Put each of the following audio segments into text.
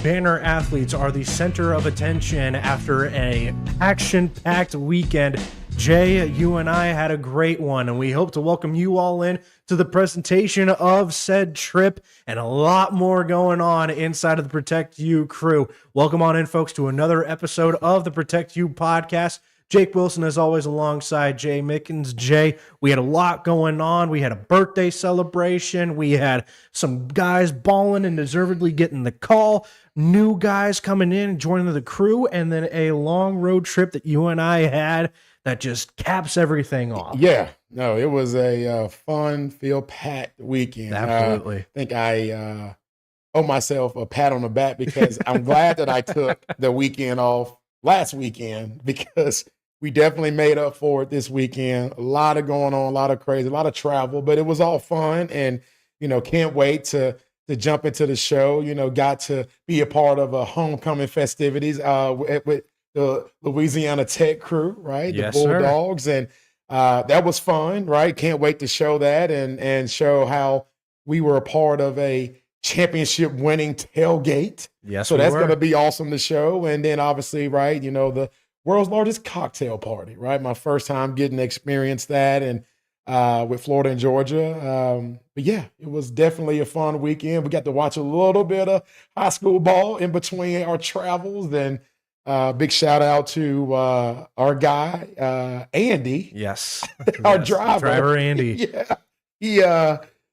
banner athletes are the center of attention after a action-packed weekend. Jay, you and I had a great one, and we hope to welcome you all in to the presentation of said trip and a lot more going on inside of the Protect You crew. Welcome on in, folks, to another episode of the Protect You podcast. Jake Wilson, as always, alongside Jay Mickens. Jay, we had a lot going on. We had a birthday celebration. We had some guys balling and deservedly getting the call. New guys coming in, joining the crew, and then a long road trip that you and I had that just caps everything off. Yeah, no, it was a fun, feel-packed weekend. Absolutely. I think I owe myself a pat on the back because I'm glad that I took the weekend off last weekend because we definitely made up for it this weekend. A lot of going on, a lot of crazy, a lot of travel, but it was all fun. And, can't wait to jump into the show. Got to be a part of a homecoming festivities with the Louisiana Tech crew, right? Yes, the Bulldogs. Sir. And that was fun, right? Can't wait to show that and show how we were a part of a championship winning tailgate. Yes, so that's going to be awesome to show. And then obviously, right, the world's largest cocktail party, right? My first time getting to experience that and with Florida and Georgia. But yeah, it was definitely a fun weekend. We got to watch a little bit of high school ball in between our travels. And big shout out to our guy, Andy. Yes. Our yes. driver Andy. Yeah. He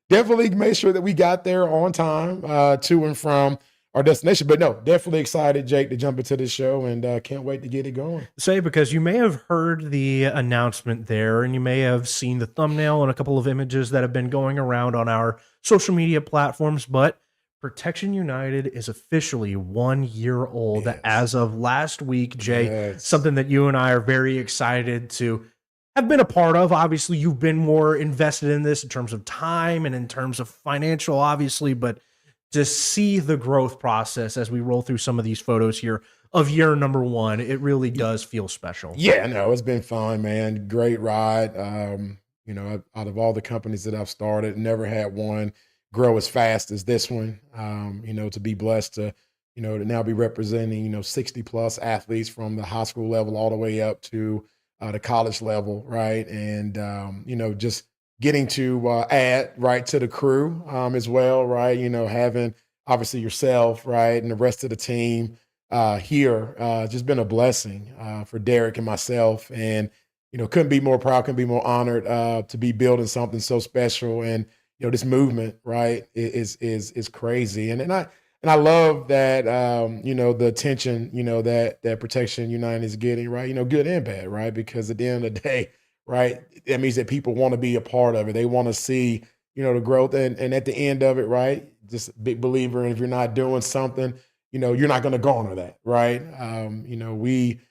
definitely made sure that we got there on time to and from our destination. But no, definitely excited, Jake, to jump into this show and can't wait to get it going. Say, because you may have heard the announcement there and you may have seen the thumbnail and a couple of images that have been going around on our social media platforms, but Protecion United is officially 1 year old as of last week, Jay. Something that you and I are very excited to have been a part of. Obviously, you've been more invested in this in terms of time and in terms of financial, obviously, but to see the growth process as we roll through some of these photos here of year number one, it really does feel special. Yeah, no, it's been fun, man. Great ride. Out of all the companies that I've started, never had one grow as fast as this one. To be blessed to now be representing, 60 plus athletes from the high school level all the way up to the college level. Right. And, just getting to add right to the crew as well, right? Having obviously yourself, right, and the rest of the team here, just been a blessing for Derek and myself, and couldn't be more proud, couldn't be more honored to be building something so special, and this movement, right, is crazy, and I love that the attention that Protecion United is getting, right, good and bad, right, because at the end of the day, right, that means that people want to be a part of it. They want to see, the growth. And at the end of it, right, just a big believer. And if you're not doing something, you're not going to garner that, right? We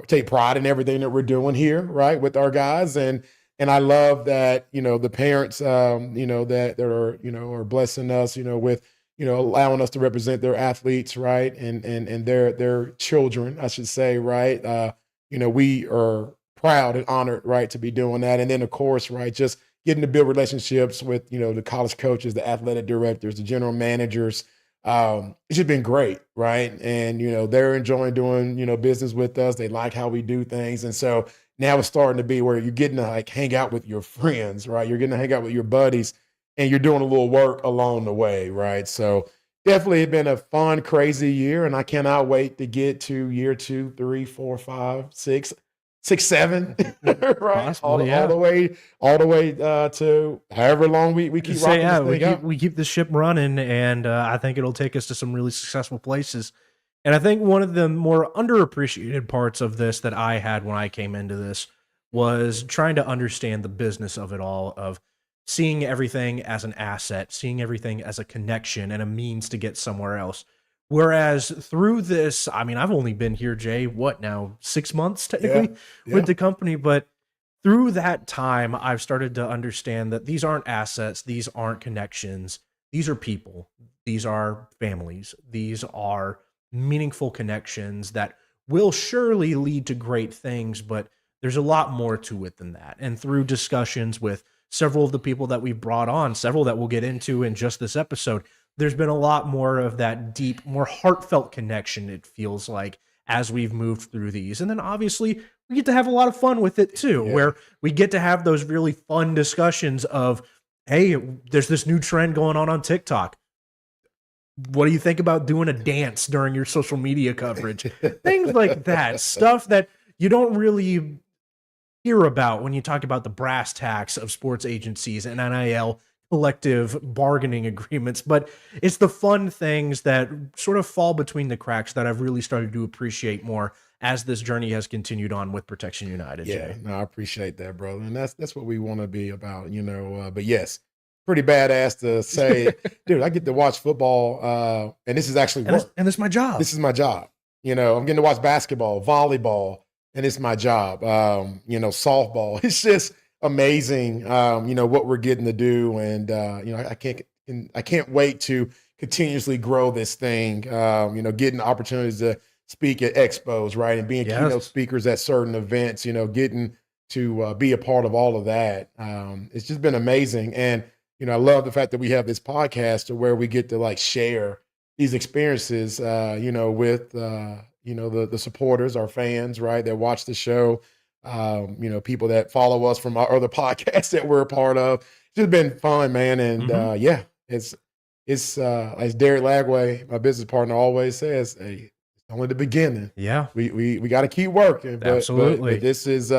take pride in everything that we're doing here, right, with our guys. And I love that, the parents, that are blessing us, with, allowing us to represent their athletes, right, and their children, I should say, right. We are proud and honored, right, to be doing that. And then, of course, right, just getting to build relationships with, the college coaches, the athletic directors, the general managers. It's just been great, right? And, they're enjoying doing, business with us. They like how we do things. And so now it's starting to be where you're getting to hang out with your friends, right? You're getting to hang out with your buddies and you're doing a little work along the way, right? So definitely been a fun, crazy year. And I cannot wait to get to year 2, 3, 4, 5, 6, 7, right? Possibly, all the way to however long we keep rocking this thing. We keep the ship running, and I think it'll take us to some really successful places. And I think one of the more underappreciated parts of this that I had when I came into this was trying to understand the business of it all, of seeing everything as an asset, seeing everything as a connection and a means to get somewhere else. Whereas through this, I mean, I've only been here, Jay, what now, 6 months technically with the company, but through that time, I've started to understand that these aren't assets, these aren't connections, these are people, these are families, these are meaningful connections that will surely lead to great things, but there's a lot more to it than that. And through discussions with several of the people that we've brought on, several that we'll get into in just this episode, there's been a lot more of that deep, more heartfelt connection, it feels like, as we've moved through these. And then obviously we get to have a lot of fun with it too, where we get to have those really fun discussions of, hey, there's this new trend going on TikTok. What do you think about doing a dance during your social media coverage? Things like that, stuff that you don't really hear about when you talk about the brass tacks of sports agencies and NIL collective bargaining agreements. But it's the fun things that sort of fall between the cracks that I've really started to appreciate more as this journey has continued on with Protecion United. Yeah, Jay. no, I appreciate that, brother. And that's what we want to be about, but yes, pretty badass to say, dude, I get to watch football, and this is actually work. And this is my job. This is my job. I'm getting to watch basketball, volleyball, and it's my job. Softball. It's just amazing, what we're getting to do. And, I can't wait to continuously grow this thing, getting opportunities to speak at expos, right? And being keynote speakers at certain events, getting to be a part of all of that. It's just been amazing. And, I love the fact that we have this podcast to where we get to share these experiences, with, the supporters, our fans, right, that watch the show, people that follow us from our other podcasts that we're a part of. It's just been fun, man. And it's as Derek Lagway, my business partner, always says, hey, it's only the beginning. Yeah. We got to keep working. Absolutely. But this is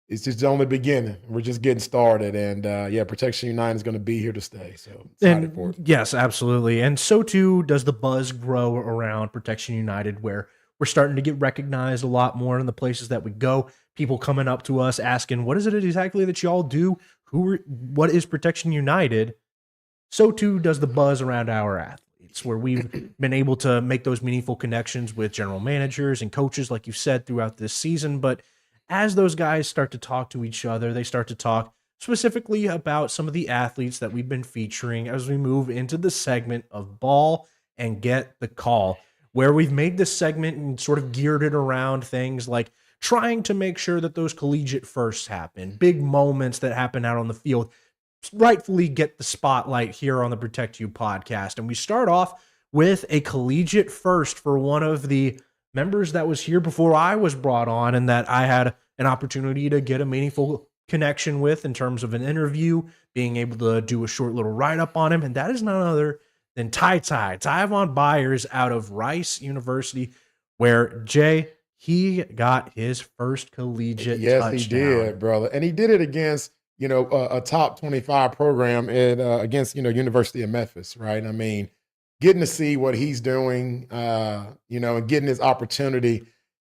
it's just only the beginning. We're just getting started. And Protecion United is going to be here to stay. So excited for it. Yes, absolutely. And so too does the buzz grow around Protecion United, where we're starting to get recognized a lot more in the places that we go. People coming up to us asking, what is it exactly that y'all do? What is Protecion United? So too does the buzz around our athletes, where we've been able to make those meaningful connections with general managers and coaches, like you said, throughout this season. But as those guys start to talk to each other, they start to talk specifically about some of the athletes that we've been featuring as we move into the segment of Ball and Get the Call, where we've made this segment and sort of geared it around things like trying to make sure that those collegiate firsts happen, big moments that happen out on the field, rightfully get the spotlight here on the Protect You podcast. And we start off with a collegiate first for one of the members that was here before I was brought on and that I had an opportunity to get a meaningful connection with in terms of an interview, being able to do a short little write-up on him. And that is none other than Tyvon Byers out of Rice University, where he got his first collegiate touchdown. Yes, he did, brother. And he did it against, a top 25 program against, University of Memphis, right? I mean, getting to see what he's doing, and getting his opportunity.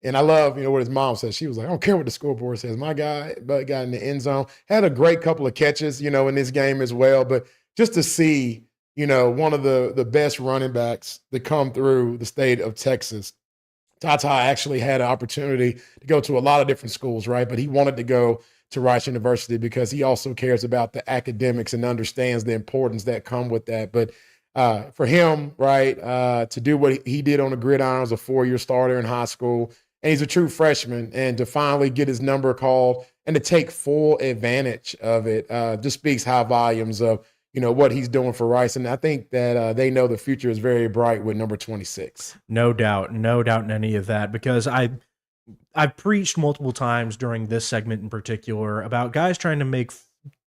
And I love, what his mom says. She was like, I don't care what the scoreboard says. My guy got in the end zone, had a great couple of catches, in this game as well. But just to see, one of the best running backs that come through the state of Texas. Tata actually had an opportunity to go to a lot of different schools, right? But he wanted to go to Rice University because he also cares about the academics and understands the importance that come with that. But for him, right, to do what he did on the gridiron as a 4-year starter in high school, and he's a true freshman, and to finally get his number called and to take full advantage of it just speaks high volumes of, what he's doing for Rice. And I think that they know the future is very bright with number 26. No doubt in any of that, because I've preached multiple times during this segment in particular about guys trying to make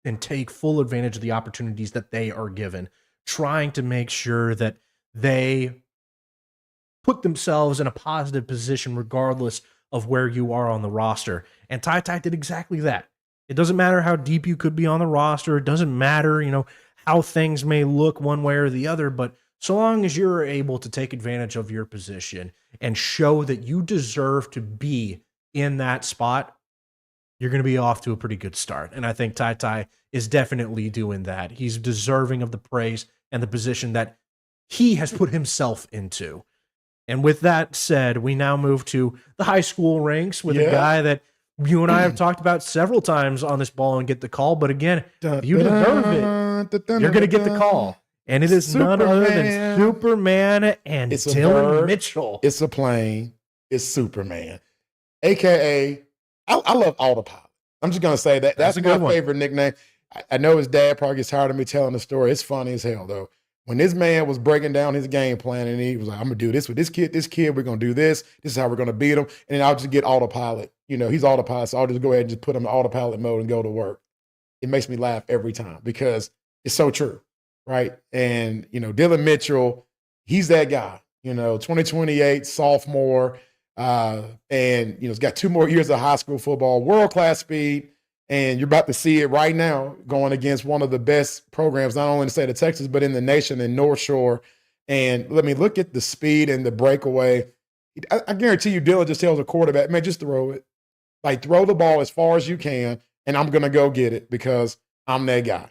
and take full advantage of the opportunities that they are given, trying to make sure that they put themselves in a positive position regardless of where you are on the roster. And Ty did exactly that. It doesn't matter how deep you could be on the roster. It doesn't matter, how things may look one way or the other, but so long as you're able to take advantage of your position and show that you deserve to be in that spot, you're going to be off to a pretty good start. And I think Ty is definitely doing that. He's deserving of the praise and the position that he has put himself into. And with that said, we now move to the high school ranks with a guy that you and I have talked about several times on this Ball and Get the Call. But again, if you deserve it, you're going to get the call. And it is none other than Superman and Dylan Mitchell. It's a plane. It's Superman. AKA, I love Autopilot. I'm just going to say that. That's my favorite nickname. I know his dad probably gets tired of me telling the story. It's funny as hell, though. when this man was breaking down his game plan and he was like, I'm going to do this with this kid, we're going to do this. This is how we're going to beat him. And then I'll just get autopilot. He's autopilot. So I'll just go ahead and just put him in autopilot mode and go to work. It makes me laugh every time because it's so true, right? And, Dylan Mitchell, he's that guy, 2028, sophomore, and, he's got 2 more years of high school football, world-class speed, and you're about to see it right now going against one of the best programs, not only in the state of Texas, but in the nation in North Shore. And let me look at the speed and the breakaway. I guarantee you Dylan just tells a quarterback, man, just throw it. Like, throw the ball as far as you can, and I'm going to go get it because I'm that guy.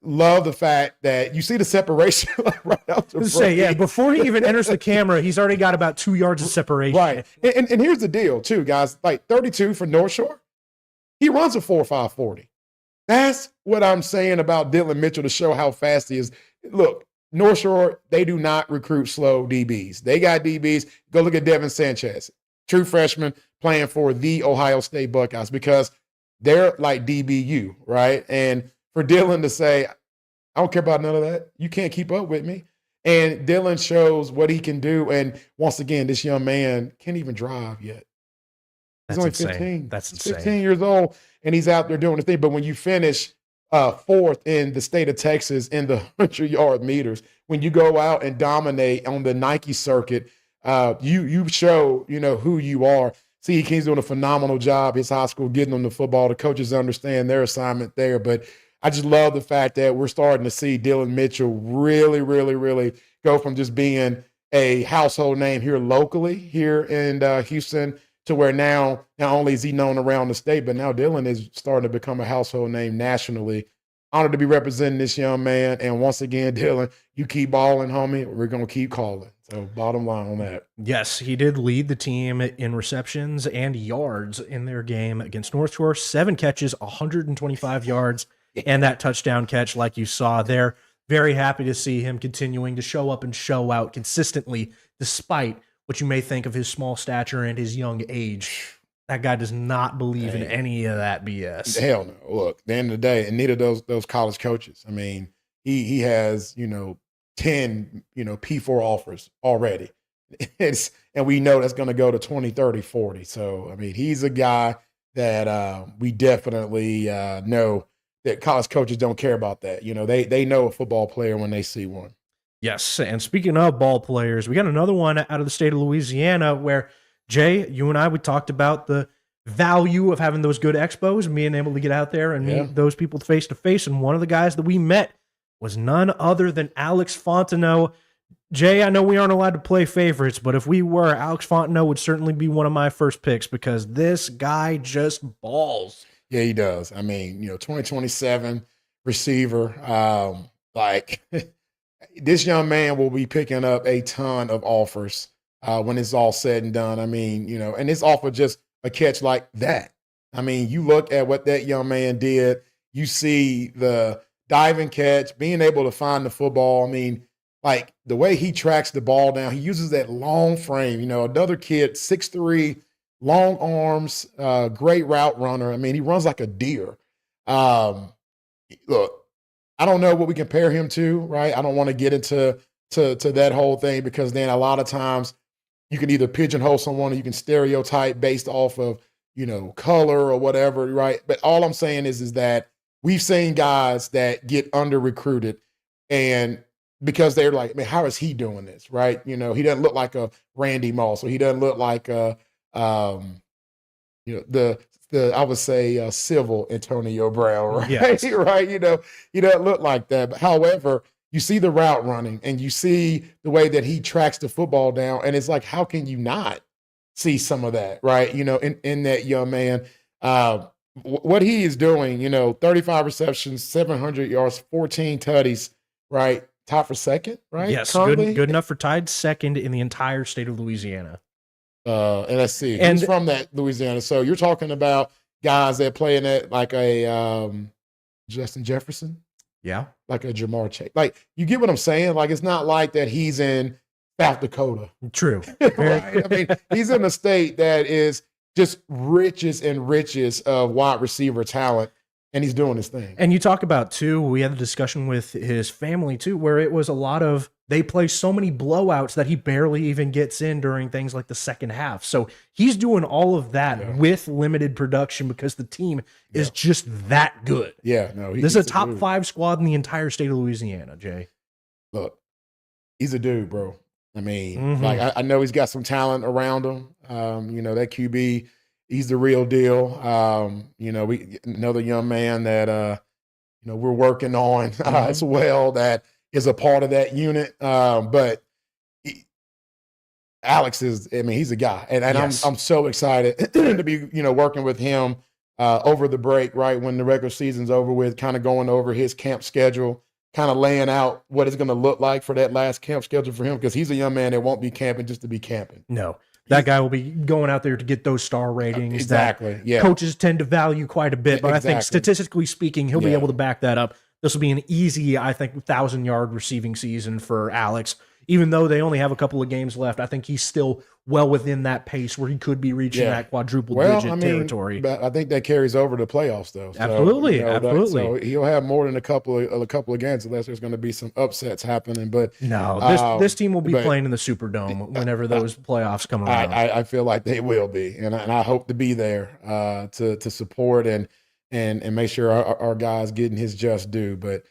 Love the fact that you see the separation right out the front. Before he even enters the camera, he's already got about 2 yards of separation. Right. And here's the deal, too, guys. Like, 32 for North Shore, he runs a 4.5 40. That's what I'm saying about Dylan Mitchell to show how fast he is. Look, North Shore, they do not recruit slow DBs. They got DBs. Go look at Devin Sanchez, true freshman playing for the Ohio State Buckeyes because they're like DBU, right? And for Dylan to say, I don't care about none of that. You can't keep up with me. And Dylan shows what he can do. And once again, this young man can't even drive yet. He's only 15. That's he's insane. 15 years old, and he's out there doing the thing. But when you finish 4th in the state of Texas in the 100-yard meters, when you go out and dominate on the Nike circuit, you show, who you are. C.E. King's doing a phenomenal job, his high school, getting them the football. The coaches understand their assignment there. But I just love the fact that we're starting to see Dylan Mitchell really, really, really go from just being a household name here locally, here in Houston, to where now not only is he known around the state, but now Dylan is starting to become a household name nationally. Honored to be representing this young man. And once again, Dylan, you keep balling, homie. We're going to keep calling. So bottom line on that. Yes, he did lead the team in receptions and yards in their game against North Shore. 7 catches, 125 yards, and that touchdown catch like you saw there. Very happy to see him continuing to show up and show out consistently despite what you may think of his small stature and his young age. That guy does not believe in any of that BS. Hell no. Look, at the end of the day, and neither those college coaches. I mean, he has, 10, P4 offers already. And we know that's going to go to 20, 30, 40. So, I mean, he's a guy that we definitely know that college coaches don't care about that. They know a football player when they see one. Yes, and speaking of ball players, we got another one out of the state of Louisiana where, Jay, you and I, we talked about the value of having those good expos and being able to get out there and meet those people face to face. And one of the guys that we met was none other than Alex Fontenot. Jay, I know we aren't allowed to play favorites, but if we were, Alex Fontenot would certainly be one of my first picks because this guy just balls. Yeah, he does. I mean, 2027 receiver, this young man will be picking up a ton of offers when it's all said and done. I mean, and it's off of just a catch like that. I mean, you look at what that young man did. You see the diving catch, being able to find the football. I mean, like the way he tracks the ball down, he uses that long frame. Another kid, 6'3", long arms, great route runner. I mean, he runs like a deer. Look, I don't know what we compare him to, right? I don't want to get into that whole thing because then a lot of times you can either pigeonhole someone or you can stereotype based off of, color or whatever, right? But all I'm saying is that we've seen guys that get under-recruited and because they're like, man, how is he doing this, right? He doesn't look like a Randy Moss or he doesn't look like a, I would say civil Antonio Brown, right? Yes. Right? He doesn't look like that. But however, you see the route running and you see the way that he tracks the football down. And it's like, how can you not see some of that, right? In that young man. What he is doing, 35 receptions, 700 yards, 14 tutties, right? Top for second, right? Yes, good enough for tied second in the entire state of Louisiana. And let's see, he's from that Louisiana. So you're talking about guys that play in that like a Justin Jefferson, like a Jamar Chase. Like you get what I'm saying? Like it's not like that he's in South Dakota. True. Right? I mean, he's in a state that is just riches and riches of wide receiver talent. and he's doing his thing. And you talk about, too, we had a discussion with his family, too, where it was a lot of they play so many blowouts that he barely even gets in during things like the second half. So he's doing all of that with limited production because the team is just that good. Yeah, no. This is a top 5 squad in the entire state of Louisiana, Jay. Look, he's a dude, bro. I mean, like I know he's got some talent around him. You know, that QB, he's the real deal. You know, another young man that you know, we're working on as well that is a part of that unit. But Alex is, I mean, he's a guy. And I'm so excited to be, you know, working with him over the break, right? When the regular season's over with, kind of going over his camp schedule, kind of laying out what it's going to look like for that last camp schedule for him, because he's a young man that won't be camping just to be camping. No, that guy will be going out there to get those star ratings. Exactly. That coaches tend to value quite a bit, but I think statistically speaking, he'll be able to back that up. This will be an easy, I think, 1,000-yard receiving season for Alex. Even though they only have a couple of games left, I think he's still well within that pace where he could be reaching that quadruple digit territory. But I think that carries over to playoffs, though. So, absolutely, you know, absolutely. So he'll have more than a couple of games, unless there's going to be some upsets happening. But no, this team will be playing in the Superdome whenever those playoffs come around. I feel like they will be, and I hope to be there to support and make sure our guys getting his just due. But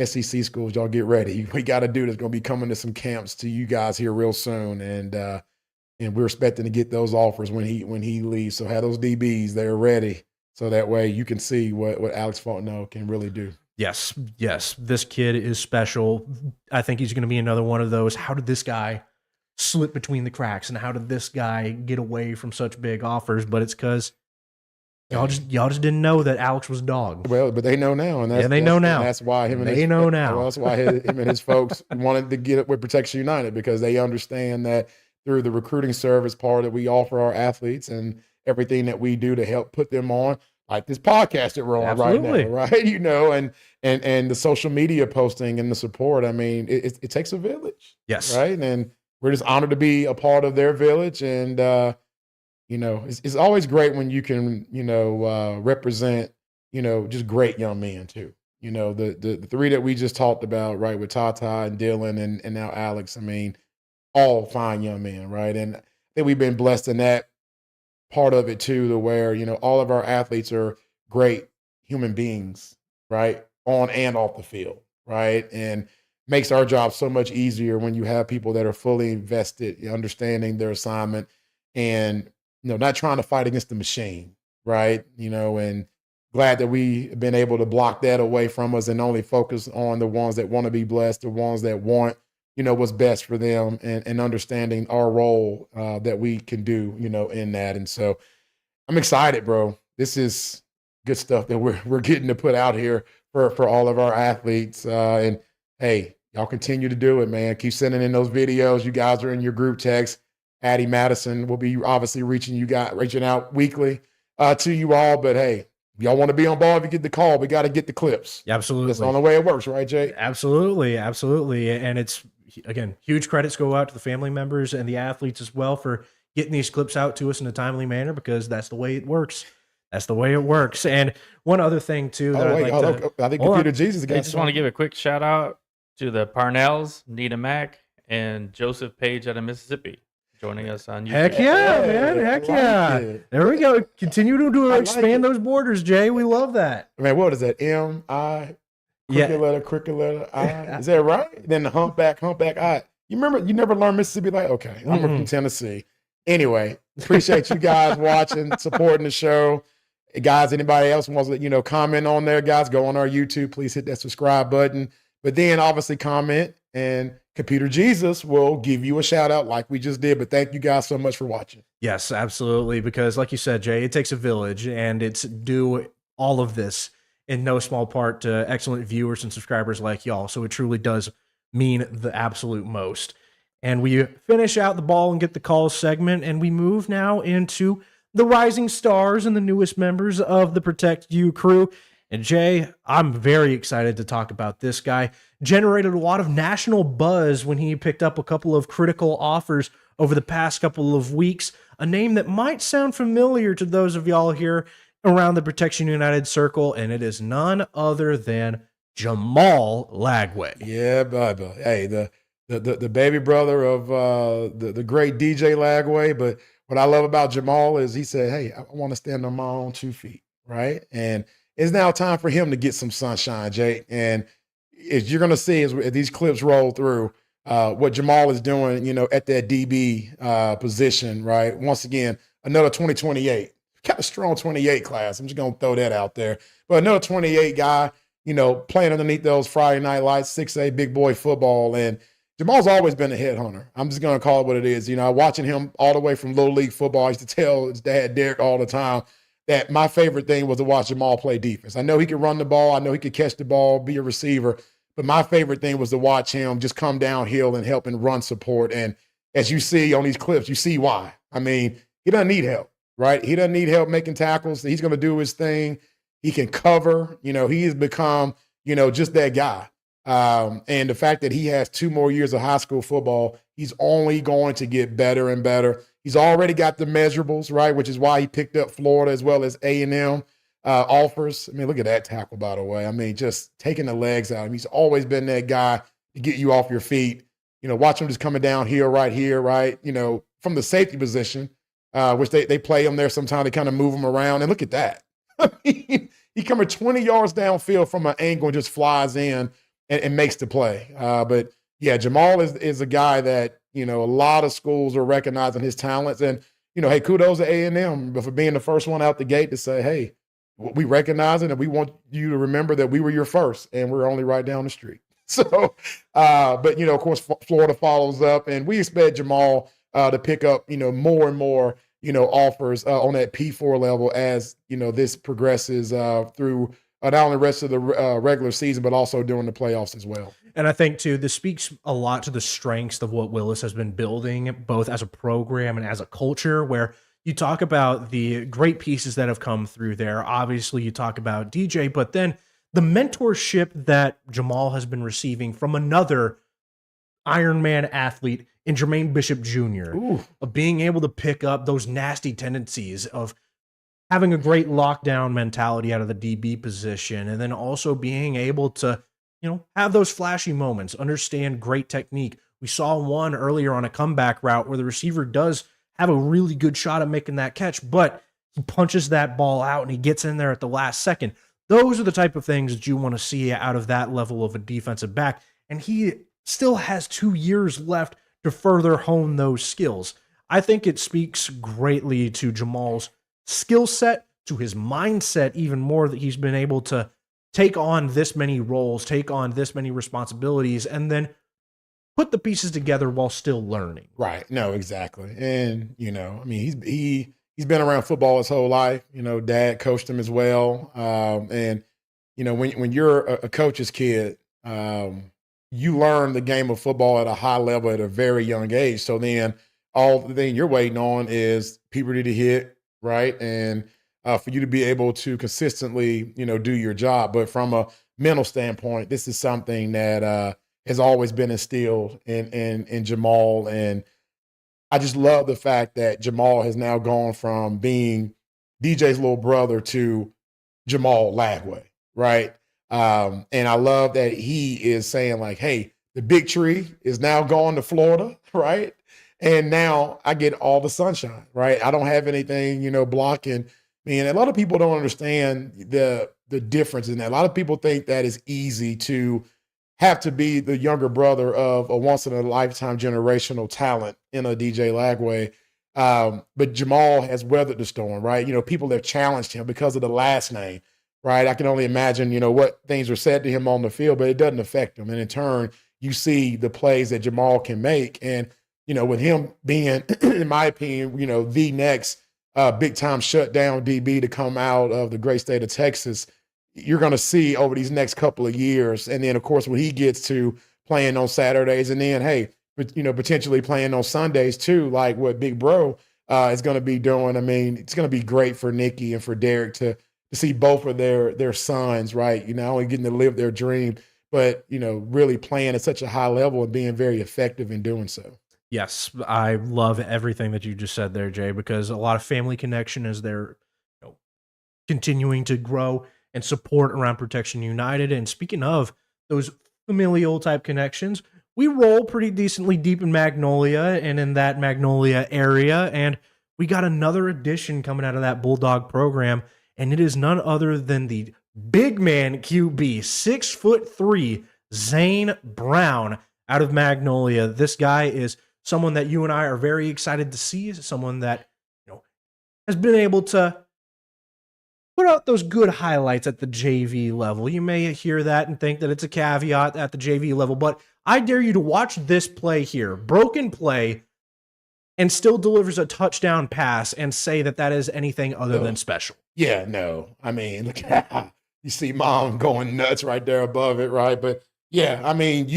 SEC schools, y'all get ready. We got a dude that's going to be coming to some camps to you guys here real soon, and we're expecting to get those offers when he leaves. So have those DBs, they're ready, so that way you can see what Alex Fontenot can really do. Yes, this kid is special. I think he's going to be another one of those. How did this guy slip between the cracks, and how did this guy get away from such big offers? But it's because y'all just didn't know that Alex was dog. Well, but they know now, and they know now. That's why him and that's why him and his folks wanted to get it with Protecion United, because they understand that through the recruiting service part that we offer our athletes and everything that we do to help put them on, like this podcast that we're on right now, right? You know, and the social media posting and the support. I mean, it takes a village, right? And we're just honored to be a part of their village, and you know, it's always great when you can, you know, represent, you know, just great young men too. You know, the 3 that we just talked about, right, with Tata and Dylan and now Alex. I mean, all fine young men, right? And I think we've been blessed in that part of it too, to where, you know, all of our athletes are great human beings, right, on and off the field, right, and makes our job so much easier when you have people that are fully invested, understanding their assignment, and you know, not trying to fight against the machine, right? You know, and glad that we've been able to block that away from us and only focus on the ones that want to be blessed, the ones that want, you know, what's best for them, and understanding our role that we can do, you know, in that. And so I'm excited, bro. This is good stuff that we're getting to put out here for all of our athletes. And hey, y'all continue to do it, man. Keep sending in those videos. You guys are in your group text. Addie Madison will be obviously reaching out weekly to you all. But hey, if y'all want to be on ball, if you get the call, we got to get the clips. Absolutely. That's the only way it works, right, Jay? Absolutely. And it's, again, huge credits go out to the family members and the athletes as well for getting these clips out to us in a timely manner, because that's the way it works. That's the way it works. And one other thing, too, that I think Computer Jesus I just want to give a quick shout out to the Parnells, Nita Mack, and Joseph Page out of Mississippi, joining us on YouTube. Heck yeah, man. Heck yeah. There we go. Continue to expand those borders, Jay. We love that. Man, what is that? M-I, cricket letter, I. Is that right? Then the humpback I. You remember, you never learned Mississippi? Like, okay, I'm from Tennessee. Anyway, appreciate you guys watching, supporting the show. Guys, anybody else wants to, you know, comment on there, guys, go on our YouTube. Please hit that subscribe button. But then obviously comment, and Computer Jesus will give you a shout out like we just did. But thank you guys so much for watching. Yes, absolutely. Because like you said, Jay, it takes a village, and it's due all of this in no small part to excellent viewers and subscribers like y'all. So it truly does mean the absolute most. And we finish out the ball and get the calls segment, and we move now into the rising stars and the newest members of the Protect You crew. And Jay, I'm very excited to talk about this guy. Generated a lot of national buzz when he picked up a couple of critical offers over the past couple of weeks. A name that might sound familiar to those of y'all here around the Protection United circle, and it is none other than Jamal Lagway. Yeah, baby. Hey, the baby brother of the great DJ Lagway. But what I love about Jamal is he said, "Hey, I want to stand on my own 2 feet," right? And it's now time for him to get some sunshine, Jake. And as you're gonna see as these clips roll through, what Jamal is doing, at that DB position, right? Once again, another 2028, kind of strong 28 class. I'm just gonna throw that out there, but another 28 guy. Playing underneath those Friday night lights, 6A big boy football. And Jamal's always been a headhunter. I'm just going to call it what it is. Watching him all the way from Little League football, I used to tell his dad, Derek, all the time that my favorite thing was to watch Jamal play defense. I know he could run the ball. I know he could catch the ball, be a receiver. But my favorite thing was to watch him just come downhill and help and run support. And as you see on these clips, you see why. I mean, he doesn't need help, right? He doesn't need help making tackles. He's going to do his thing. He can cover. He has become, just that guy. And the fact that he has 2 more years of high school football, he's only going to get better and better. He's already got the measurables, right, which is why he picked up Florida as well as A&M offers. I mean, look at that tackle, by the way. I mean, just taking the legs out. I mean, he's always been that guy to get you off your feet. Watch him just coming downhill right here, right, from the safety position, which they play him there sometimes. They kind of move him around. And look at that. I mean, he coming 20 yards downfield from an angle and just flies in and makes the play. But yeah, Jamal is a guy that, a lot of schools are recognizing his talents. And, hey, kudos to A&M for being the first one out the gate to say, hey, we recognize it and we want you to remember that we were your first and we're only right down the street. So, but, of course, Florida follows up and we expect Jamal to pick up, more and more offers on that P4 level as, this progresses through not only the rest of the regular season, but also during the playoffs as well. And I think, too, this speaks a lot to the strengths of what Willis has been building, both as a program and as a culture, where you talk about the great pieces that have come through there. Obviously, you talk about DJ, but then the mentorship that Jamal has been receiving from another Ironman athlete in Jermaine Bishop Jr., of being able to pick up those nasty tendencies of having a great lockdown mentality out of the DB position, and then also being able to, have those flashy moments, understand great technique. We saw one earlier on a comeback route where the receiver does have a really good shot at making that catch, but he punches that ball out and he gets in there at the last second. Those are the type of things that you want to see out of that level of a defensive back. And he still has 2 years left to further hone those skills. I think it speaks greatly to Jamal's skill set, to his mindset even more, that he's been able to take on this many roles, take on this many responsibilities, and then put the pieces together while still learning. Right. No, exactly. And, I mean, he's been around football his whole life. Dad coached him as well. And, when you're a coach's kid, you learn the game of football at a high level at a very young age. So then all the thing you're waiting on is puberty to hit, right? And for you to be able to consistently, do your job. But from a mental standpoint, this is something that has always been instilled in Jamal. And I just love the fact that Jamal has now gone from being DJ's little brother to Jamal Lagway, right? And I love that he is saying like, hey, the big tree is now gone to Florida, right? And now I get all the sunshine, right? I don't have anything, blocking me. And a lot of people don't understand the difference in that. A lot of people think that it's easy to have to be the younger brother of a once-in-a-lifetime generational talent in a DJ Lagway. But Jamal has weathered the storm, right? People have challenged him because of the last name, right? I can only imagine, what things were said to him on the field, but it doesn't affect him. And in turn, you see the plays that Jamal can make. And, with him being, in my opinion, the next big-time shutdown DB to come out of the great state of Texas, you're going to see over these next couple of years. And then, of course, when he gets to playing on Saturdays and then, hey, potentially playing on Sundays too, like what Big Bro is going to be doing. I mean, it's going to be great for Nikki and for Derek to see both of their sons, right? Only getting to live their dream, but, really playing at such a high level and being very effective in doing so. Yes, I love everything that you just said there, Jay, because a lot of family connection is there. continuing to grow and support around Protecion United. And speaking of those familial type connections, we roll pretty decently deep in Magnolia and in that Magnolia area. And we got another addition coming out of that Bulldog program, and it is none other than the big man QB, 6'3", Zane Brown out of Magnolia. This guy is someone that you and I are very excited to see, someone that has been able to put out those good highlights at the JV level. You may hear that and think that it's a caveat at the JV level, but I dare you to watch this play here. Broken play, and still delivers a touchdown pass and say that that is anything other than special. Yeah, no. I mean, look at you see mom going nuts right there above it, right? But yeah, I mean,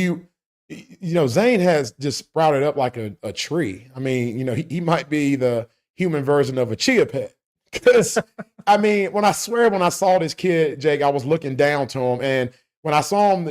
Zane has just sprouted up like a tree. I mean, he might be the human version of a chia pet. Because, I mean, when I saw this kid, Jake, I was looking down to him. And when I saw him,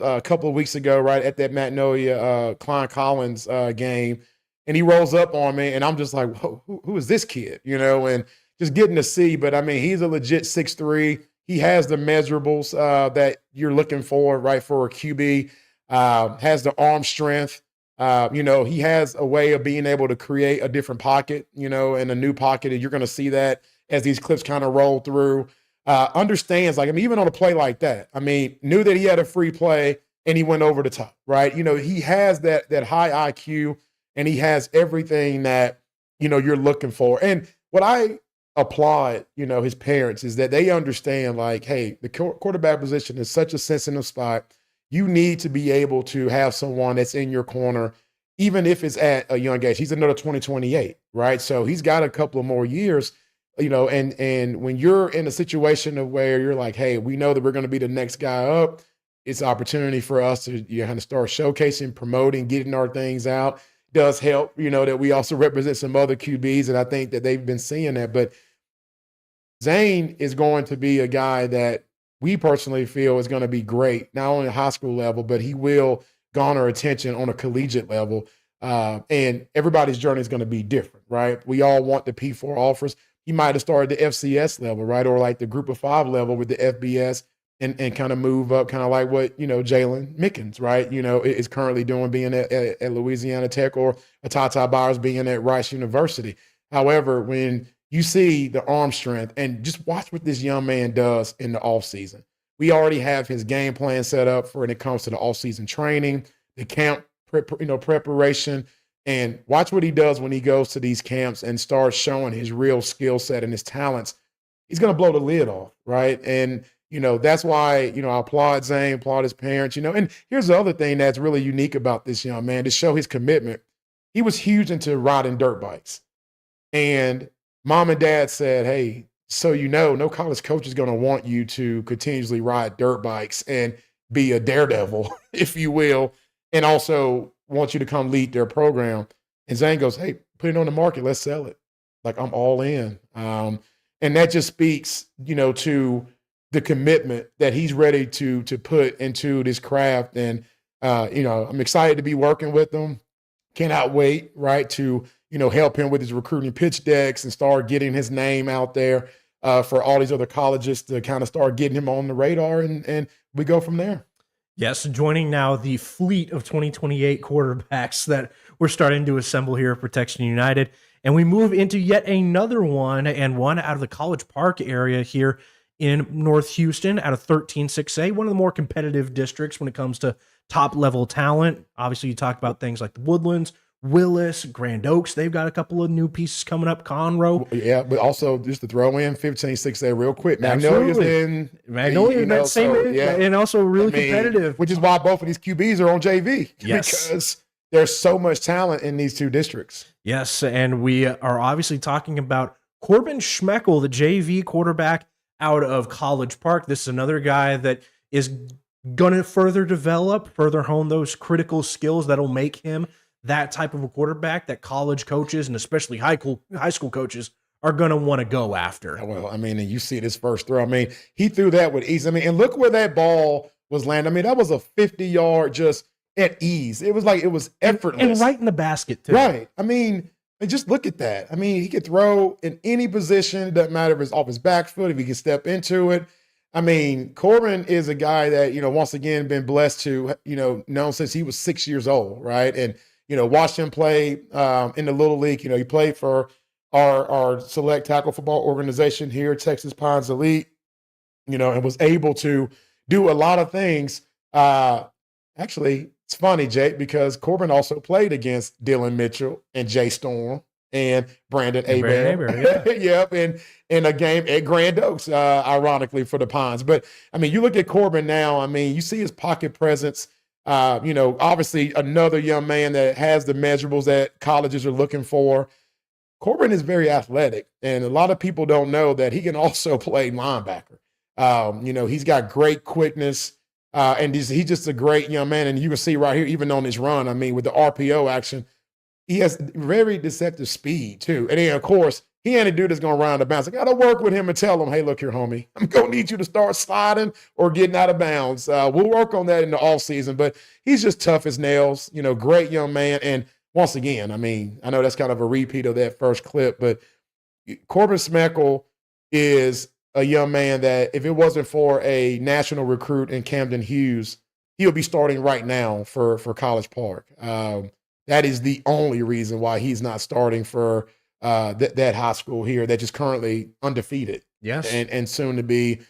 a couple of weeks ago, right, at that Magnolia Klein Collins game, and he rolls up on me, and I'm just like, who is this kid? And just getting to see. But, I mean, he's a legit 6'3". He has the measurables that you're looking for, right, for a QB. Has the arm strength. He has a way of being able to create a different pocket, and a new pocket. And you're going to see that as these clips kind of roll through. Understands, even on a play like that, knew that he had a free play and he went over the top, right? He has that high IQ, and he has everything that, you're looking for. And what I applaud, his parents is that they understand, hey, the quarterback position is such a sensitive spot. You need to be able to have someone that's in your corner, even if it's at a young age. He's another 2028, right? So he's got a couple of more years, and when you're in a situation of where you're like, hey, we know that we're going to be the next guy up, it's an opportunity for us to kind of start showcasing, promoting, getting our things out. Does help, that we also represent some other QBs, and I think that they've been seeing that. But Zane is going to be a guy that we personally feel is going to be great, not only at high school level, but he will garner attention on a collegiate level. And everybody's journey is going to be different, right? We all want the P4 offers. He might have started the FCS level, right? Or like the group of 5 level with the FBS and kind of move up, kind of like what, Jalen Mickens, right? Is currently doing, being at Louisiana Tech, or Atata Byers being at Rice University. However, when you see the arm strength, and just watch what this young man does in the offseason. We already have his game plan set up for when it comes to the offseason training, the camp preparation, and watch what he does when he goes to these camps and starts showing his real skill set and his talents. He's going to blow the lid off, right? And, that's why, I applaud Zane, applaud his parents, And here's the other thing that's really unique about this young man, to show his commitment. He was huge into riding dirt bikes. And mom and dad said, hey, so no college coach is going to want you to continuously ride dirt bikes and be a daredevil, if you will, and also want you to come lead their program. And Zane goes, hey, put it on the market. Let's sell it. I'm all in. And that just speaks, to the commitment that he's ready to put into this craft. And, I'm excited to be working with him. Cannot wait, right, to help him with his recruiting pitch decks and start getting his name out there for all these other colleges to kind of start getting him on the radar, and we go from there. Yes, joining now the fleet of 2028 quarterbacks that we're starting to assemble here at Protecion United. And we move into yet another one, and one out of the College Park area here in North Houston, out of 136A, one of the more competitive districts when it comes to top-level talent. Obviously, you talk about things like the Woodlands, Willis, Grand Oaks. They've got a couple of new pieces coming up. Conroe. Yeah, but also just to throw in 15-6A real quick. Magnolia's Magnolia's that same, and also really competitive. Which is why both of these QBs are on JV. Yes. Because there's so much talent in these two districts. Yes, and we are obviously talking about Corbin Schmeckel, the JV quarterback out of College Park. This is another guy that is going to further develop, further hone those critical skills that'll make him that type of a quarterback that college coaches and especially high school coaches are going to want to go after. Well, and you see this first throw. He threw that with ease. And look where that ball was landing. That was a 50-yard just at ease. It was like it was effortless. And right in the basket, too. Right. And just look at that. I mean, he could throw in any position. It doesn't matter if it's off his back foot, if he can step into it. I mean, Corbin is a guy that, once again, been blessed to, known since he was 6 years old, right? And, watched him play in the Little League. He played for our select tackle football organization here, Texas Pines Elite, and was able to do a lot of things. Actually, it's funny, Jake, because Corbin also played against Dylan Mitchell and Jay Storm and Brandon Aber. Yep, in a game at Grand Oaks, ironically, for the Pines. But, I mean, you look at Corbin now, I mean, you see his pocket presence. Obviously another young man that has the measurables that colleges are looking for. Corbin is very athletic, and a lot of people don't know that he can also play linebacker. He's got great quickness. And he's just a great young man. And you can see right here, even on his run, I mean, with the RPO action, he has very deceptive speed, too. And then, of course, he ain't a dude that's going to run out of bounds. I got to work with him and tell him, hey, look here, homie, I'm going to need you to start sliding or getting out of bounds. We'll work on that in the offseason. But he's just tough as nails, great young man. And once again, I mean, I know that's kind of a repeat of that first clip, but Corbin Schmeckel is a young man that if it wasn't for a national recruit in Camden Hughes, he'll be starting right now for College Park. That is the only reason why he's not starting for that high school here that's just currently undefeated. Yes. And soon to be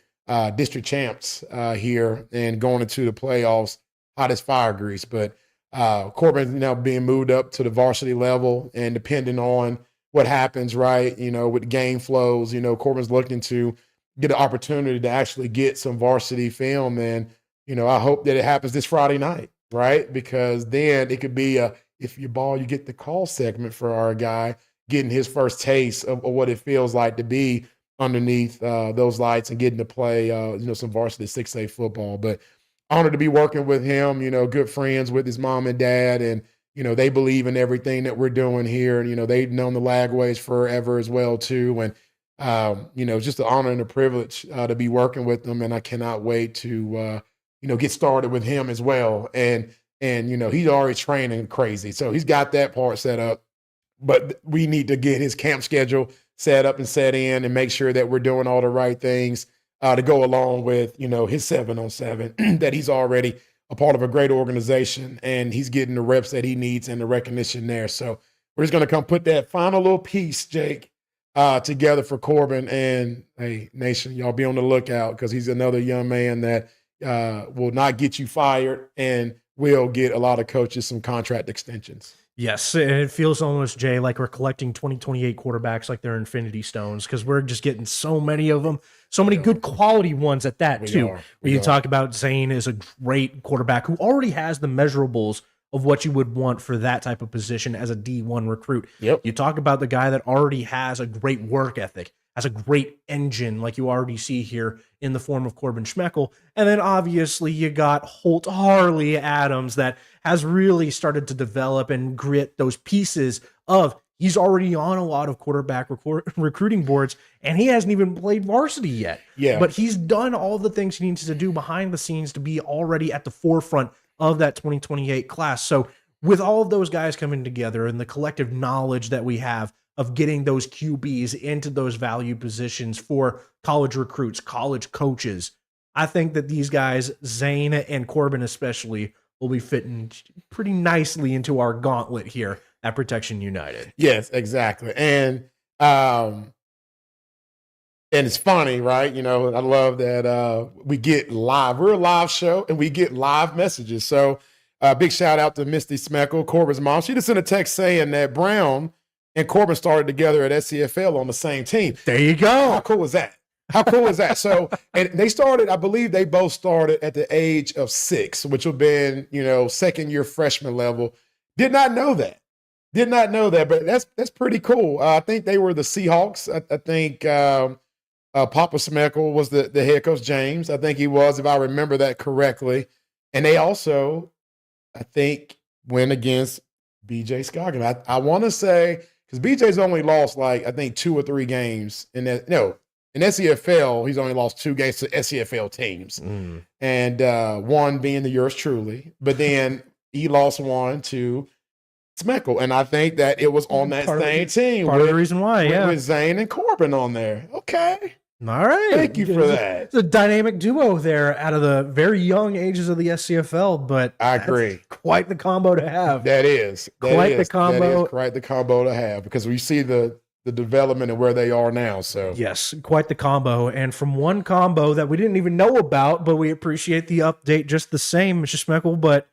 district champs here and going into the playoffs, hot as fire grease. But Corbin's now being moved up to the varsity level, and depending on what happens, right, with game flows, Corbin's looking to get an opportunity to actually get some varsity film. And, I hope that it happens this Friday night, right? Because then it could be if you ball, you get the call segment for our guy getting his first taste of what it feels like to be underneath those lights and getting to play, some varsity 6A football. But honored to be working with him, good friends with his mom and dad. And, they believe in everything that we're doing here. And, they've known the Lagways forever as well, too. And, just an honor and a privilege to be working with them. And I cannot wait to, get started with him as well. And he's already training crazy. So he's got that part set up. But we need to get his camp schedule set up and set in and make sure that we're doing all the right things to go along with, his 7-on-7, that he's already a part of a great organization and he's getting the reps that he needs and the recognition there. So we're just going to come put that final little piece, Jake, together for Corbin. And hey, nation, y'all be on the lookout because he's another young man that will not get you fired and will get a lot of coaches some contract extensions. Yes, and it feels almost, Jay, like we're collecting 2028 quarterbacks like they're infinity stones because we're just getting so many of them, so many good quality ones at that, too. You talk about Zane is a great quarterback who already has the measurables of what you would want for that type of position as a D1 recruit. Yep. You talk about the guy that already has a great work ethic, has a great engine like you already see here in the form of Corbin Schmeckel. And then obviously you got Holt Harley Adams that has really started to develop and grit those pieces of he's already on a lot of quarterback recruiting boards and he hasn't even played varsity yet. Yeah. But he's done all the things he needs to do behind the scenes to be already at the forefront of that 2028 class. So with all of those guys coming together and the collective knowledge that we have of getting those QBs into those value positions for college recruits, college coaches, I think that these guys, Zane and Corbin especially, will be fitting pretty nicely into our gauntlet here at Protecion United. Yes, exactly. And it's funny, right? I love that we get live. We're a live show and we get live messages. So big shout out to Misty Schmeckel, Corbin's mom. She just sent a text saying that Brown and Corbin started together at SCFL on the same team. There you go. How cool is that? How cool is that? So, and they started, I believe they both started at the age of 6, which would have been, second year freshman level. Did not know that. But that's pretty cool. I think they were the Seahawks. I think Papa Schmeckel was the head coach, James. I think he was, if I remember that correctly. And they also, I think, went against BJ Scoggin. I want to say, because BJ's only lost I think 2 or 3 games in that. No, in SCFL, he's only lost 2 games to SCFL teams. And one being the yours truly. But then he lost one to Smeckle. And I think that it was on that same team. Part of the reason why, yeah. With Zane and Corbin on there. Okay. All right. Thank you for that. It's a dynamic duo there out of the very young ages of the SCFL, but I agree. Quite the combo to have. That is. Quite the combo. That is quite the combo to have because we see the development and where they are now. So yes, quite the combo. And from one combo that we didn't even know about, but we appreciate the update just the same, Mr. Smeckle, but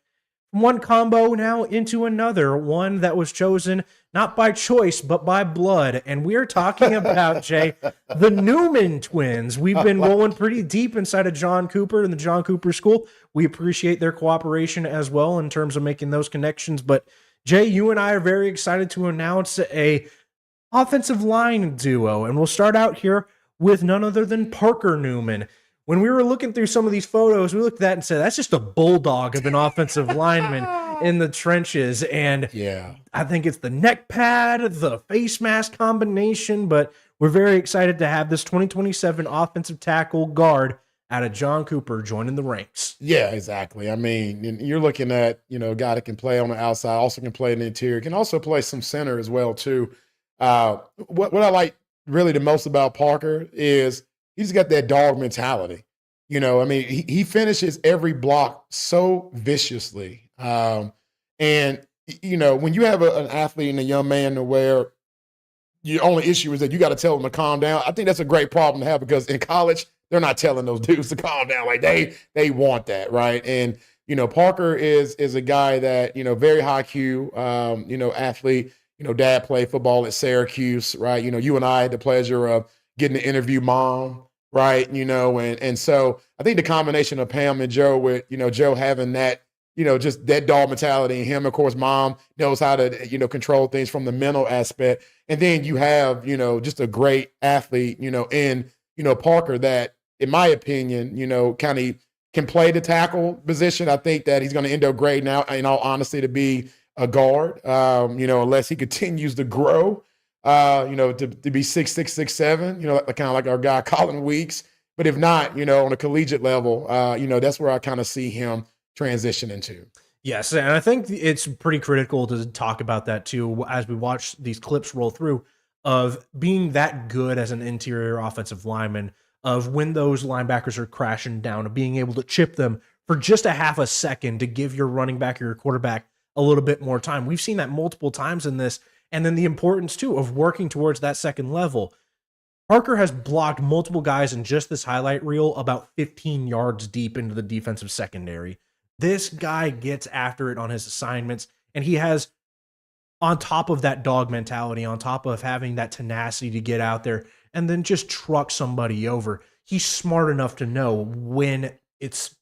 from one combo now into another, one that was chosen not by choice, but by blood. And we're talking about, Jay, the Newman twins. We've been rolling pretty deep inside of John Cooper and the John Cooper School. We appreciate their cooperation as well in terms of making those connections. But Jay, you and I are very excited to announce a offensive line duo. And we'll start out here with none other than Parker Newman. When we were looking through some of these photos, we looked at that and said, that's just a bulldog of an offensive lineman in the trenches. And yeah, I think it's the neck pad, the face mask combination, but we're very excited to have this 2027 offensive tackle guard out of John Cooper joining the ranks. Yeah, exactly. I mean, you're looking at, a guy that can play on the outside, also can play in the interior, can also play some center as well, too. What I like really the most about Parker is he's got that dog mentality. I mean, he finishes every block so viciously. And, when you have an athlete and a young man to where your only issue is that you got to tell them to calm down, I think that's a great problem to have because in college, they're not telling those dudes to calm down. Like they want that, right? And, Parker is a guy that, very high Q, athlete. Dad played football at Syracuse, right? You and I had the pleasure of getting to interview mom, right? And so I think the combination of Pam and Joe with, Joe having that, just that dog mentality and him, of course, mom knows how to, control things from the mental aspect. And then you have, just a great athlete, in, Parker that, in my opinion, kind of can play the tackle position. I think that he's going to end up great now, in all honesty, to be a guard, unless he continues to grow, to be 6'6", 6'7", kind of like our guy Colin Weeks. But if not, on a collegiate level, that's where I kind of see him transition into. Yes, and I think it's pretty critical to talk about that too as we watch these clips roll through of being that good as an interior offensive lineman, of when those linebackers are crashing down, of being able to chip them for just a half a second to give your running back or your quarterback a little bit more time. We've seen that multiple times in this, and then the importance too of working towards that second level. Parker has blocked multiple guys in just this highlight reel about 15 yards deep into the defensive secondary. This guy gets after it on his assignments, and he has, on top of that dog mentality, on top of having that tenacity to get out there and then just truck somebody over, he's smart enough to know when it's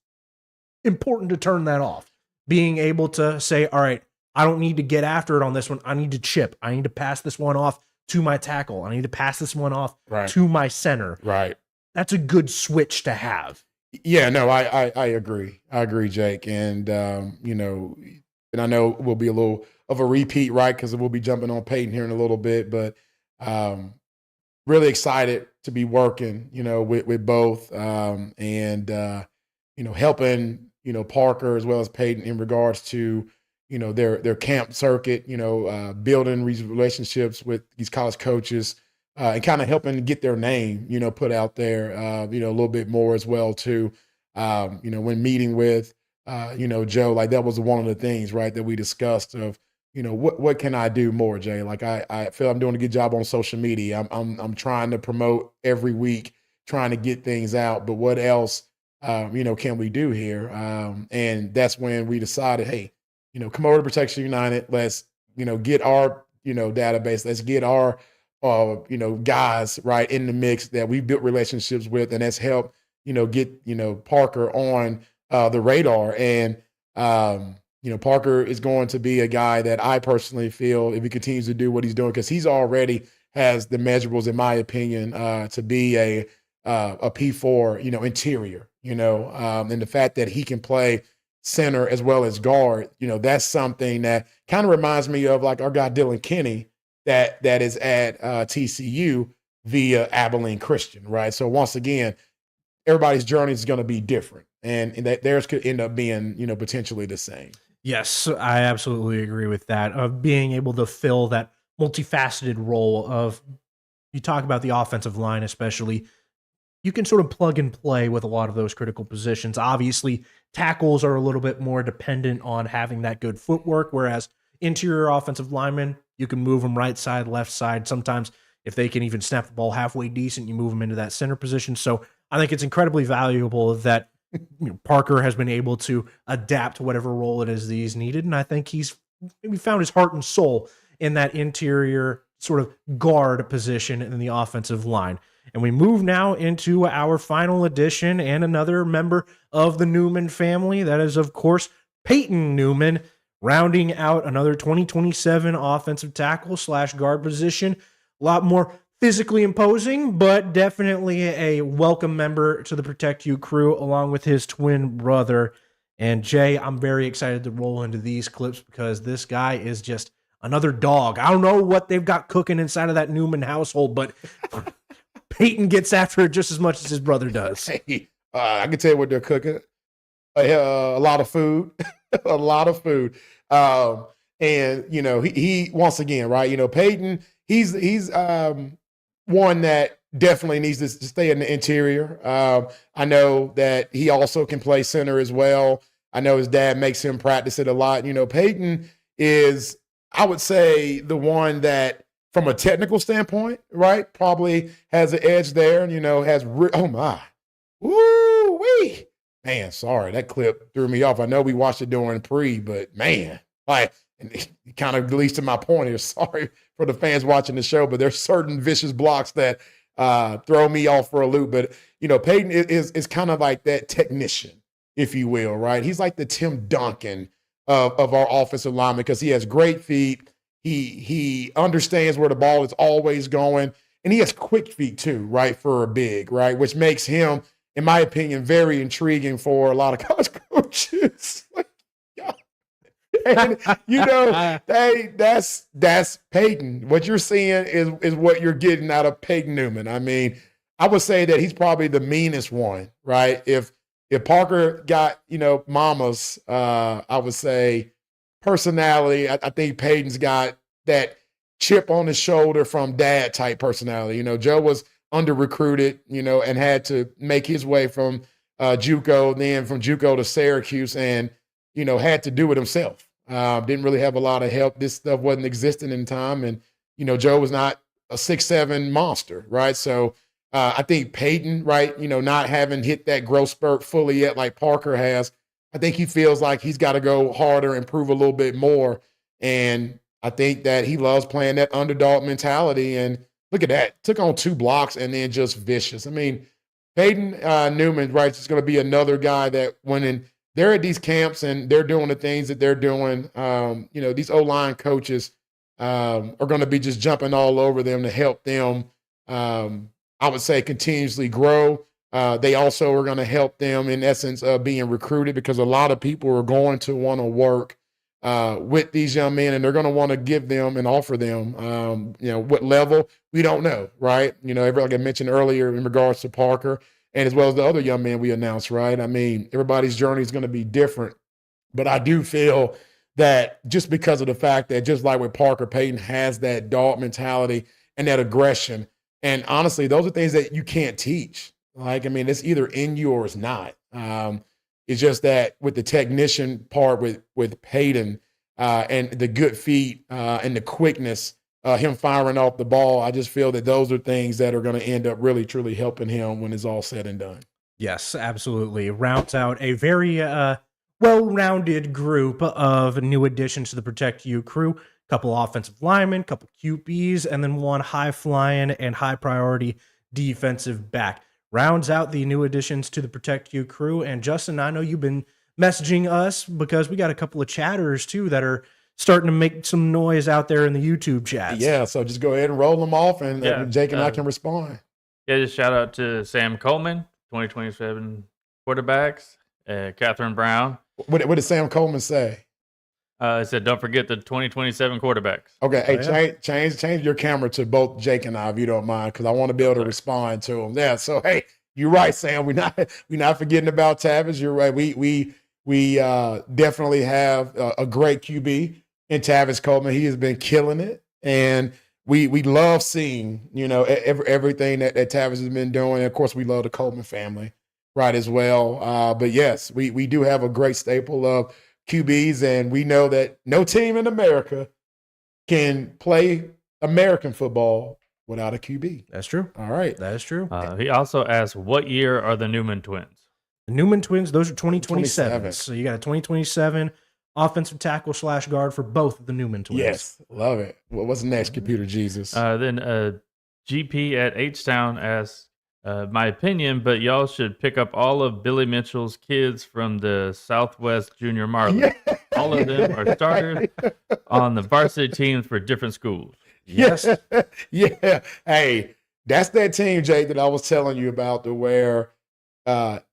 important to turn that off. Being able to say, all right, I don't need to get after it on this one. I need to chip. I need to pass this one off to my tackle. I need to pass this one off to my center. Right. That's a good switch to have. Yeah, no, I agree. I agree, Jake. And, and I know we'll be a little of a repeat, right? Because we'll be jumping on Peyton here in a little bit, but really excited to be working, with both and, helping, Parker as well as Peyton in regards to, their camp circuit, building these relationships with these college coaches and kind of helping get their name, put out there, a little bit more as well too. When meeting with, Joe, like that was one of the things, right, that we discussed of, what can I do more, Jay? Like I feel I'm doing a good job on social media. I'm trying to promote every week, trying to get things out, but what else, can we do here? And that's when we decided, hey, come over to Protecion United. Let's, get our, database. Let's get our, guys right in the mix that we built relationships with, and that's helped, get, Parker on the radar. And, Parker is going to be a guy that I personally feel, if he continues to do what he's doing, because he's already has the measurables, in my opinion, to be a P4, interior, and the fact that he can play center as well as guard, that's something that kind of reminds me of like our guy Dylan Kenny that is at TCU via Abilene Christian, right? So once again, everybody's journey is going to be different, and that theirs could end up being, potentially the same. Yes, I absolutely agree with that. Of being able to fill that multifaceted role of, you talk about the offensive line, especially, you can sort of plug and play with a lot of those critical positions. Obviously, tackles are a little bit more dependent on having that good footwork, whereas interior offensive linemen, you can move them right side, left side. Sometimes, if they can even snap the ball halfway decent, you move them into that center position. So I think it's incredibly valuable that Parker has been able to adapt to whatever role it is that he's needed. And I think he's maybe found his heart and soul in that interior sort of guard position in the offensive line. And we move now into our final edition and another member of the Newman family. That is, of course, Peyton Newman, rounding out another 2027 offensive tackle / guard position. A lot more physically imposing, but definitely a welcome member to the Protect You crew, along with his twin brother. And Jay, I'm very excited to roll into these clips because this guy is just another dog. I don't know what they've got cooking inside of that Newman household, but Peyton gets after it just as much as his brother does. Hey, I can tell you what they're cooking. A lot of food, a lot of food. And he once again, right? Peyton, he's one that definitely needs to stay in the interior. I know that he also can play center as well. I know his dad makes him practice it a lot. Peyton is, I would say, the one that, from a technical standpoint, right, probably has an edge there, and oh my, woo wee, man. Sorry, that clip threw me off. I know we watched it during pre, but man, and it kind of leads to my point here. Sorry for the fans watching the show, but there's certain vicious blocks that throw me off for a loop. But Peyton is kind of like that technician, if you will, right? He's like the Tim Duncan of our offensive lineman because he has great feet. He understands where the ball is always going, and he has quick feet too, right, for a big, right, which makes him, in my opinion, very intriguing for a lot of college coaches. And that's Peyton. What you're seeing is what you're getting out of Peyton Newman. I mean, I would say that he's probably the meanest one, right? If Parker got mamas, I would say personality. I think Peyton's got that chip on his shoulder from dad type personality. Joe was under recruited, and had to make his way from JUCO, then from JUCO to Syracuse, and had to do it himself. Didn't really have a lot of help. This stuff wasn't existing in time, and Joe was not a 6'7" monster, right? So I think Peyton, right, not having hit that growth spurt fully yet like Parker has, I think he feels like he's got to go harder and prove a little bit more. And I think that he loves playing that underdog mentality. And look at that. Took on 2 blocks and then just vicious. I mean, Peyton Newman, right, is going to be another guy that when they're at these camps and they're doing the things that they're doing, these O-line coaches are going to be just jumping all over them to help them, I would say, continuously grow. They also are going to help them, in essence, being recruited, because a lot of people are going to want to work with these young men, and they're going to want to give them and offer them, what level, we don't know, right? Like I mentioned earlier in regards to Parker, and as well as the other young man we announced, right? I mean, everybody's journey is going to be different, but I do feel that just because of the fact that, just like with Parker, Peyton has that dog mentality and that aggression. And honestly, those are things that you can't teach. It's either in you or it's not. It's just that with the technician part with Peyton and the good feet and the quickness, him firing off the ball, I just feel that those are things that are going to end up really, truly helping him when it's all said and done. Yes, absolutely. Rounds out a very well-rounded group of new additions to the Protect You crew. Couple offensive linemen, couple QBs, and then one high-flying and high-priority defensive back. Rounds out the new additions to the Protect You crew. And Justin, I know you've been messaging us because we got a couple of chatters too that are starting to make some noise out there in the YouTube chats. Yeah, so just go ahead and roll them off, and Jake and I can respond. Yeah, just shout out to Sam Coleman, 2027 quarterbacks, Catherine Brown. What did Sam Coleman say? It said, don't forget the 2027 quarterbacks. Okay, hey, change your camera to both Jake and I, if you don't mind, because I want to be able to respond to them. Yeah, so hey, you're right, Sam. We're not forgetting about Tavis. You're right. We We definitely have a great QB in Tavis Coleman. He has been killing it. And we love seeing, everything that Tavis has been doing. And of course, we love the Coleman family, right, as well. But yes, we do have a great staple of QBs, and we know that no team in America can play American football without a QB. That's true. All right. That is true. He also asked, what year are the Newman twins? The Newman twins, those are 2027. 27. So you got a 2027 offensive tackle / guard for both of the Newman twins. Yes, love it. What's next, Computer Jesus? Then GP at H-Town asks, my opinion, but y'all should pick up all of Billy Mitchell's kids from the Southwest Junior Marlins. Yeah. All of them are starters on the varsity teams for different schools. Yes. Yeah. Hey, that's that team, Jake, that I was telling you about, to where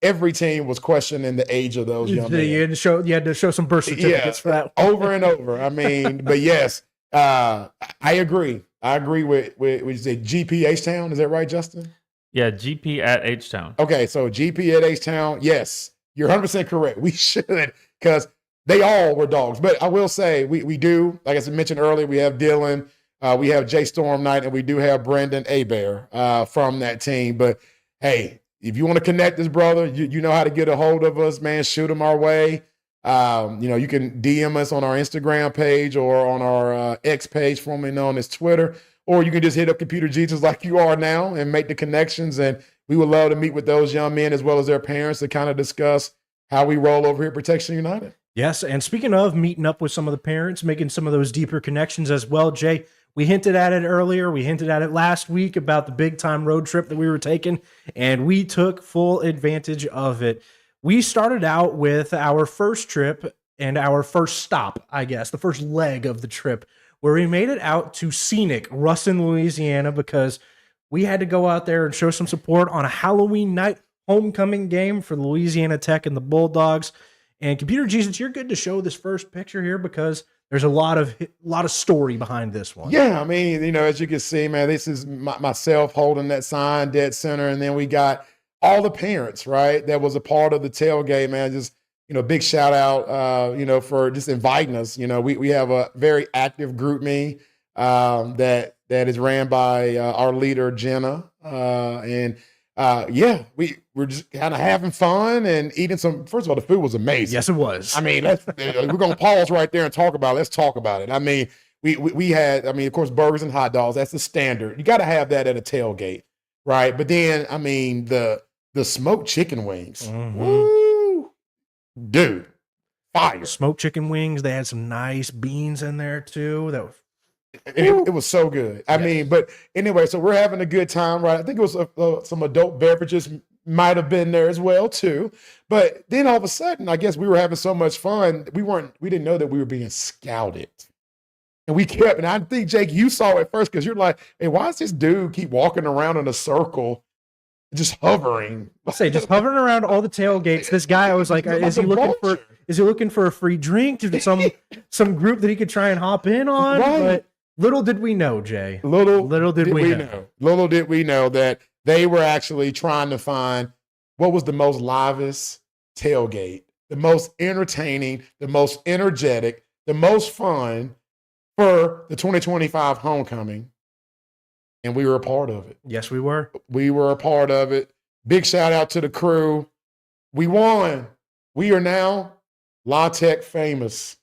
every team was questioning the age of those young men. You had to show some birth certificates for that. Over and over. I mean, but yes, I agree. I agree with you said GP H-Town. Is that right, Justin? Yeah, GP at H-Town. Okay, so GP at H-Town, yes, you're 100% correct. We should, because they all were dogs. But I will say, we do, like I mentioned earlier, we have Dylan, we have Jay Storm Knight, and we do have Brandon Abear from that team. But hey, if you want to connect this brother, you know how to get a hold of us, man. Shoot them our way. You can DM us on our Instagram page or on our X page, formerly known as Twitter. Or you can just hit up Computer Jesus like you are now and make the connections. And we would love to meet with those young men as well as their parents to kind of discuss how we roll over here at Protecion United. Yes, and speaking of meeting up with some of the parents, making some of those deeper connections as well, Jay, we hinted at it earlier. We hinted at it last week about the big-time road trip that we were taking, and we took full advantage of it. We started out with our first trip and our first stop, I guess, the first leg of the trip, where we made it out to scenic Ruston, Louisiana, because we had to go out there and show some support on a Halloween night homecoming game for Louisiana Tech and the Bulldogs. And Computer Jesus, you're good to show this first picture here because there's a lot of story behind this one. Yeah, I mean, as you can see, man, this is myself holding that sign dead center, and then we got all the parents, right, that was a part of the tailgate, man. Just big shout out, for just inviting us. We have a very active group me that is ran by our leader, Jenna. We're just kind of having fun and eating some. First of all, the food was amazing. Yes, it was. I mean, we're going to pause right there and talk about it. Let's talk about it. I mean, we had, of course, burgers and hot dogs. That's the standard. You got to have that at a tailgate, right? But then, the smoked chicken wings. Mm-hmm. Woo! Dude, fire. Smoked chicken wings. They had some nice beans in there too. That was it was so good. I mean, but anyway, so we're having a good time, right? I think it was some adult beverages might have been there as well too. But then all of a sudden, I guess we were having so much fun, we didn't know that we were being scouted. And and I think, Jake, you saw it first because you're like, hey, why does this dude keep walking around in a circle? Just hovering. Just hovering around all the tailgates. This guy, I was like, is he looking for a free drink to some group that he could try and hop in on? Right. But little did we know, Jay. Little did we know that they were actually trying to find what was the most livest tailgate, the most entertaining, the most energetic, the most fun for the 2025 homecoming. And we were a part of it. Yes, we were. We were a part of it. Big shout out to the crew. We won. We are now La Tech famous.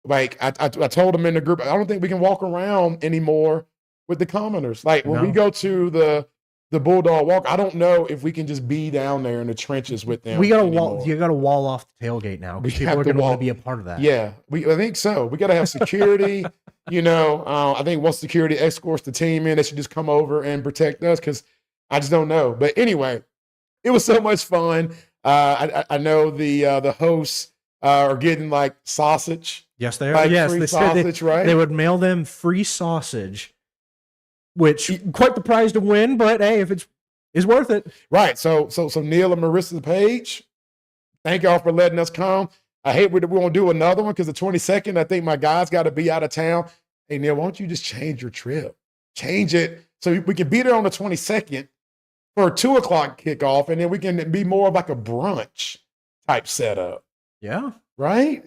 Like I told them in the group, I don't think we can walk around anymore with the commoners. Like when we go to the Bulldog Walk, I don't know if we can just be down there in the trenches with them. You got to wall off the tailgate now because people are going to want to be a part of that. Yeah, I think so. We got to have security. I think once security escorts the team in, they should just come over and protect us because I just don't know. But anyway, it was so much fun. I know the hosts are getting like sausage. Yes, they are. Yes, they sausage, right? They would mail them free sausage, which quite the prize to win. But hey, if it's worth it, right? So Neil and Marissa Page, thank y'all for letting us come. I hate we won't do another one because the 22nd, I think my guys got to be out of town. Hey, Neil, why don't you just change your trip? Change it so we can be there on the 22nd for a 2:00 kickoff, and then we can be more of like a brunch type setup. Yeah. right?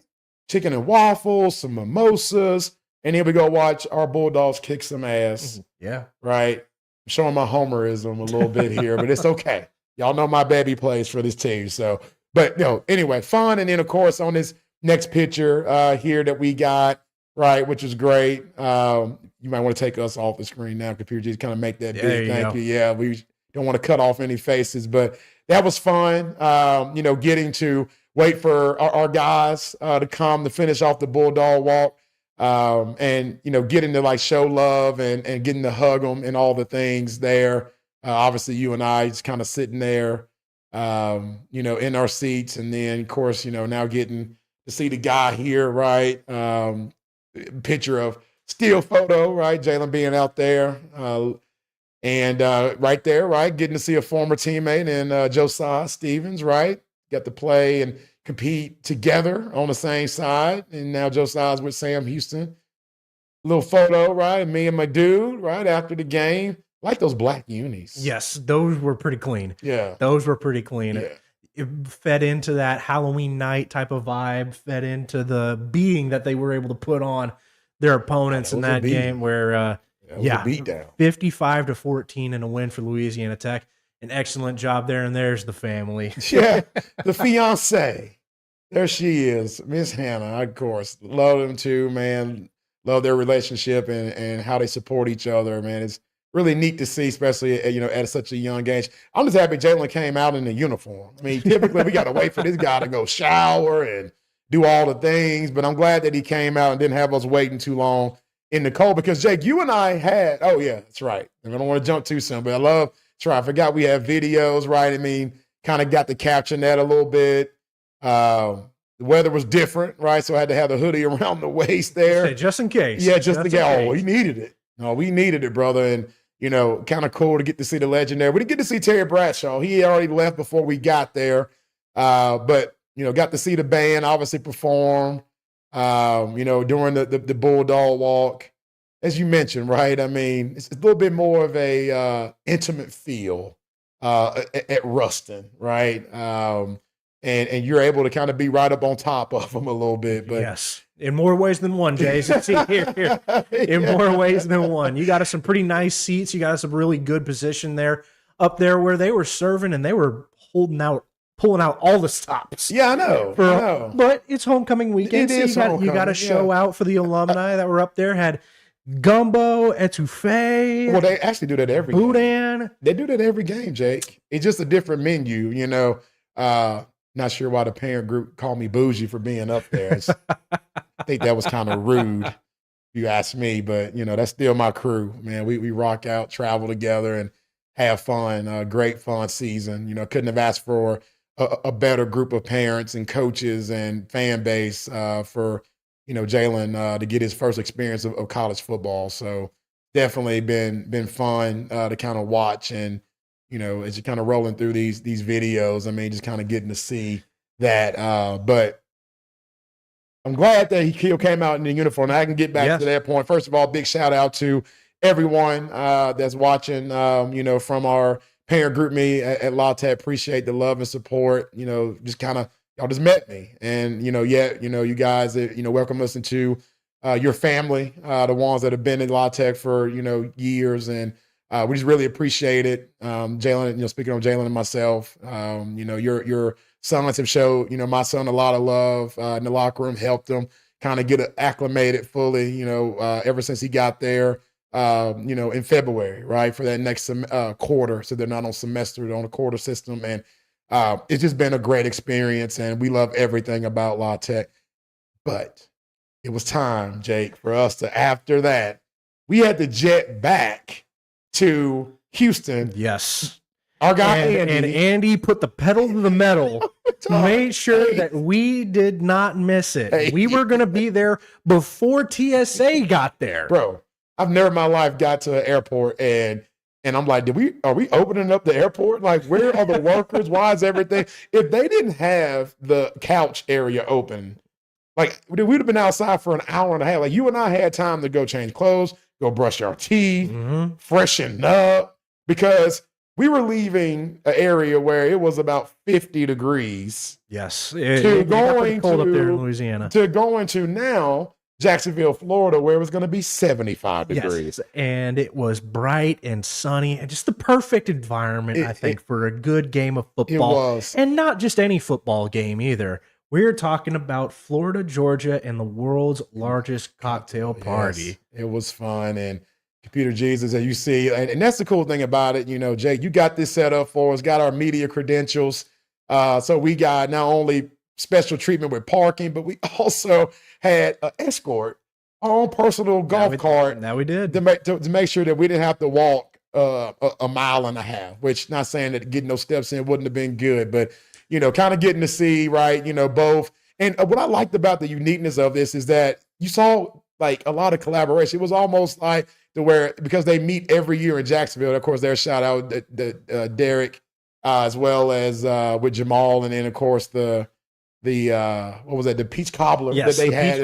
Chicken and waffles, some mimosas, and then we go watch our Bulldogs kick some ass, Yeah. right? I'm showing my homerism a little bit here, but it's okay. Y'all know my baby plays for this team. So, but anyway, fun. And then, of course, on this next picture here that we got, right, which is great. You might want to take us off the screen now, computer, just kind of make that big. Thank you. Yeah, we don't want to cut off any faces, but that was fun. Getting to wait for our guys to come to finish off the Bulldog walk. And getting to like show love and getting to hug them and all the things there. Obviously, you and I just kind of sitting there, in our seats, and then of course, now getting to see the guy here, right? Picture of still photo, right? Jalen being out there, and right there, right, getting to see a former teammate and Josiah Stevens, right? Got to play and compete together on the same side. And now Josiah's with Sam Houston. Little photo, right? Me and my dude, right, after the game. Like those black unis. Yes, those were pretty clean. Yeah. Those were pretty clean. Yeah. It fed into that Halloween night type of vibe, fed into the beating that they were able to put on their opponents in that game where, a beat down. 55-14 in a win for Louisiana Tech. An excellent job there, and there's the family. Yeah, the fiance. There she is, Miss Hannah, of course. Love them too, man. Love their relationship and how they support each other, man. It's really neat to see, especially at such a young age. I'm just happy Jalen came out in a uniform. I mean, typically we got to wait for this guy to go shower and do all the things, but I'm glad that he came out and didn't have us waiting too long in the cold because, Jake, you and I had, oh, yeah, that's right. I don't want to jump too soon, but I forgot we have videos, right? I mean, kind of got to caption that a little bit. The weather was different, right? So I had to have the hoodie around the waist there. Just in case. Yeah, just in case. Oh, we needed it. No, we needed it, brother. And, kind of cool to get to see the legend there. We didn't get to see Terry Bradshaw. He already left before we got there. But, got to see the band obviously perform, during the Bulldog walk. As you mentioned, right? I mean, it's a little bit more of a intimate feel at Ruston, right? And you're able to kind of be right up on top of them a little bit. But yes, in more ways than one, Jason. See here. In more ways than one. You got us some pretty nice seats. You got us some really good position there, up there where they were serving and they were pulling out all the stops. Yeah, I know. But it's homecoming weekend. So you got a show out for the alumni that were up there. Had gumbo, etouffee. Well, they actually do that every boudin. Game. They do that every game, Jake. It's just a different menu, Not sure why the parent group called me bougie for being up there. I think that was kind of rude, if you ask me. But, that's still my crew, man. We rock out, travel together, and have fun. Great fun season. Couldn't have asked for a better group of parents and coaches and fan base for, Jalen to get his first experience of college football. So definitely been fun to kind of watch and, as you're kind of rolling through these videos, I mean, just kind of getting to see that. But I'm glad that he came out in the uniform. I can get back to that point. First of all, big shout out to everyone that's watching, from our parent group me at La Tech. Appreciate the love and support. Just kind of, y'all just met me. And, you guys that, welcome us into your family, the ones that have been in La Tech for, years. And we just really appreciate it. Jalen, speaking of Jalen and myself, your sons have showed, my son a lot of love in the locker room, helped him kind of get acclimated fully, ever since he got there, in February, right, for that next quarter. So they're not on semester, they're on a quarter system. And it's just been a great experience, and we love everything about La Tech. But it was time, Jake, for us to, after that, we had to jet back to Houston. Yes. Our guy Andy. And Andy put the pedal to the metal, made sure that we did not miss it. Hey. We were going to be there before TSA got there. Bro, I've never in my life got to an airport and I'm like, are we opening up the airport? Like, where are the workers? Why is everything? If they didn't have the couch area open, like, we'd have been outside for an hour and a half. Like, you and I had time to go change clothes, go brush our teeth, freshen up, because we were leaving an area where it was about 50 degrees Yes. to It got pretty going cold up there in to Louisiana. going to now Jacksonville, Florida, where it was going to be 75 degrees. Yes, and it was bright and sunny and just the perfect environment, I think, for a good game of It football. was. And not just any football game either. We're talking about Florida, Georgia, and the world's largest cocktail party. Yes, it was fun. And Computer Jesus, as you see, and that's the cool thing about it. Jake, you got this set up for us, got our media credentials. So we got not only special treatment with parking, but we also had an escort, our own personal golf cart. Now we did. To make sure that we didn't have to walk a mile and a half, which not saying that getting those steps in wouldn't have been good, but, kind of getting to see, right, both. And what I liked about the uniqueness of this is that you saw like a lot of collaboration. It was almost like because they meet every year in Jacksonville. Of course, their shout out Derek, as well as with Jamal, and then of course the what was that? The peach cobbler that they had.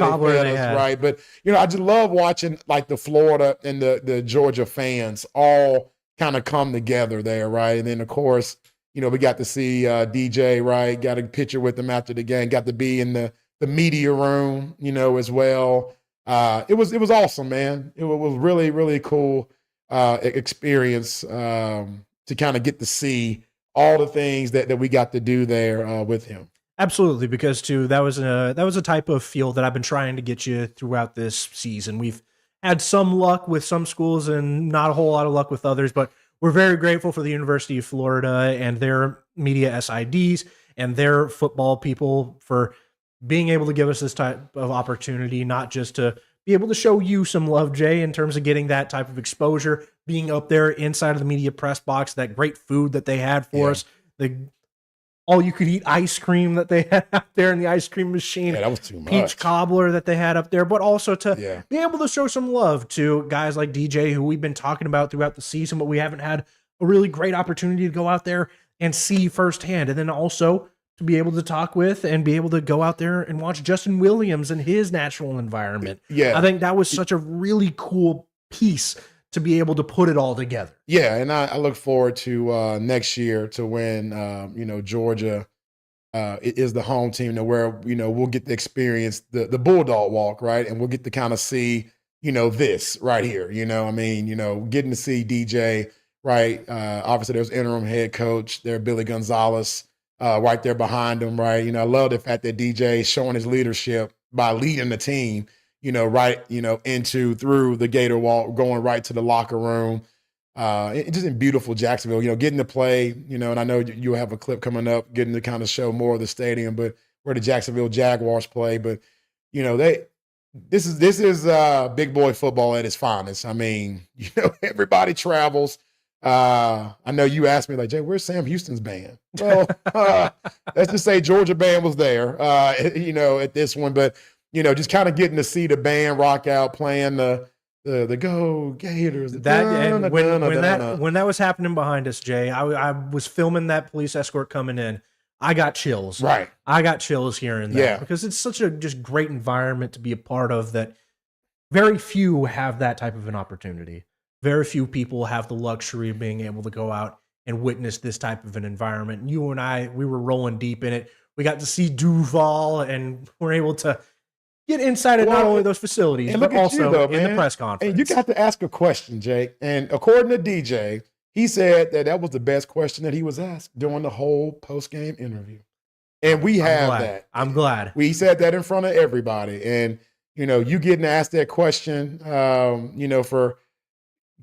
Right. But I just love watching like the Florida and the Georgia fans all kind of come together there, right? And then of course, we got to see DJ, right? Got a picture with them after the game. Got to be in the media room, as well. It was awesome, man. It was really, really cool experience to kind of get to see all the things that we got to do there with him. Absolutely, because too that was a type of feel that I've been trying to get you throughout this season. We've had some luck with some schools and not a whole lot of luck with others, but we're very grateful for the University of Florida and their media SIDs and their football people for being able to give us this type of opportunity, not just to be able to show you some love, Jay, in terms of getting that type of exposure, being up there inside of the media press box, that great food that they had for us, the all-you-could-eat ice cream that they had out there in the ice cream machine. Yeah, that was too much. Peach cobbler that they had up there, but also to be able to show some love to guys like DJ, who we've been talking about throughout the season, but we haven't had a really great opportunity to go out there and see firsthand. And then also to be able to talk with and be able to go out there and watch Justin Williams in his natural environment. Yeah. I think that was such a really cool piece to be able to put it all together. Yeah, and I look forward to next year to when Georgia is the home team, where we'll get to experience the Bulldog Walk, right, and we'll get to kind of see this right here. Getting to see DJ, right. Obviously, there's interim head coach there, Billy Gonzalez, right there behind him, right. I love the fact that DJ is showing his leadership by leading the team. Right, through the Gator Walk, going right to the locker room. Just in beautiful Jacksonville, getting to play, and I know you'll have a clip coming up, getting to kind of show more of the stadium, but where the Jacksonville Jaguars play. But, this is big boy football at its finest. I mean, everybody travels. I know you asked me, like, Jay, where's Sam Houston's band? Well, let's just say Georgia band was there, at this one, but just kind of getting to see the band rock out, playing the Go Gators. When that was happening behind us, Jay, I was filming that police escort coming in. I got chills. Right. I got chills hearing that because it's such a just great environment to be a part of that very few have that type of an opportunity. Very few people have the luxury of being able to go out and witness this type of an environment. You and I, we were rolling deep in it. We got to see Duval and we're able to get inside of not only those facilities, but also in the press conference. And you got to ask a question, Jake. And according to DJ, he said that was the best question that he was asked during the whole post-game interview. And we have that. I'm glad. We said that in front of everybody. And, you getting asked that question, for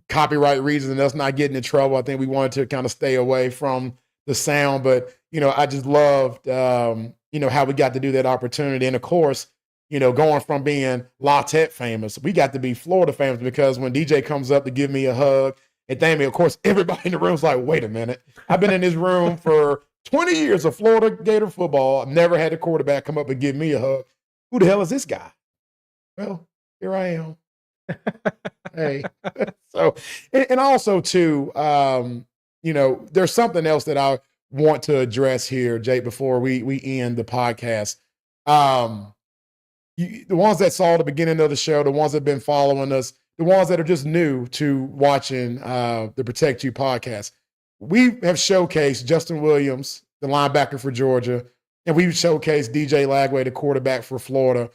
copyright reasons and us not getting in trouble. I think we wanted to kind of stay away from the sound. But, I just loved, how we got to do that opportunity. And, of course, going from being La Tech famous, we got to be Florida famous because when DJ comes up to give me a hug and thank me, of course, everybody in the room's like, wait a minute. I've been in this room for 20 years of Florida Gator football. I've never had a quarterback come up and give me a hug. Who the hell is this guy? Well, here I am. Hey. So, and also too, there's something else that I want to address here, Jake, before we end the podcast. The ones that saw the beginning of the show, the ones that have been following us, the ones that are just new to watching the Protect You podcast, we have showcased Justin Williams, the linebacker for Georgia, and we've showcased DJ Lagway, the quarterback for Florida.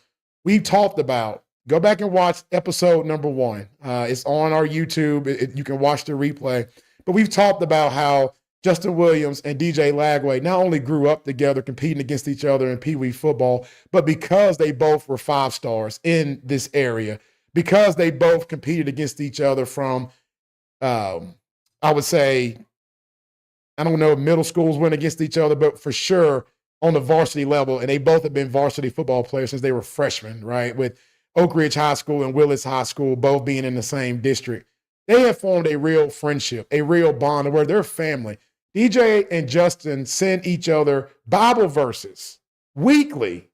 We've talked about, go back and watch episode number 1. It's on our YouTube. You can watch the replay. But we've talked about how Justin Williams and DJ Lagway not only grew up together competing against each other in Pee Wee football, but because they both were 5 stars in this area, because they both competed against each other from, I would say, I don't know if middle schools went against each other, but for sure on the varsity level, and they both have been varsity football players since they were freshmen, right? With Oak Ridge High School and Willis High School both being in the same district. They have formed a real friendship, a real bond where they're family. DJ and Justin send each other Bible verses weekly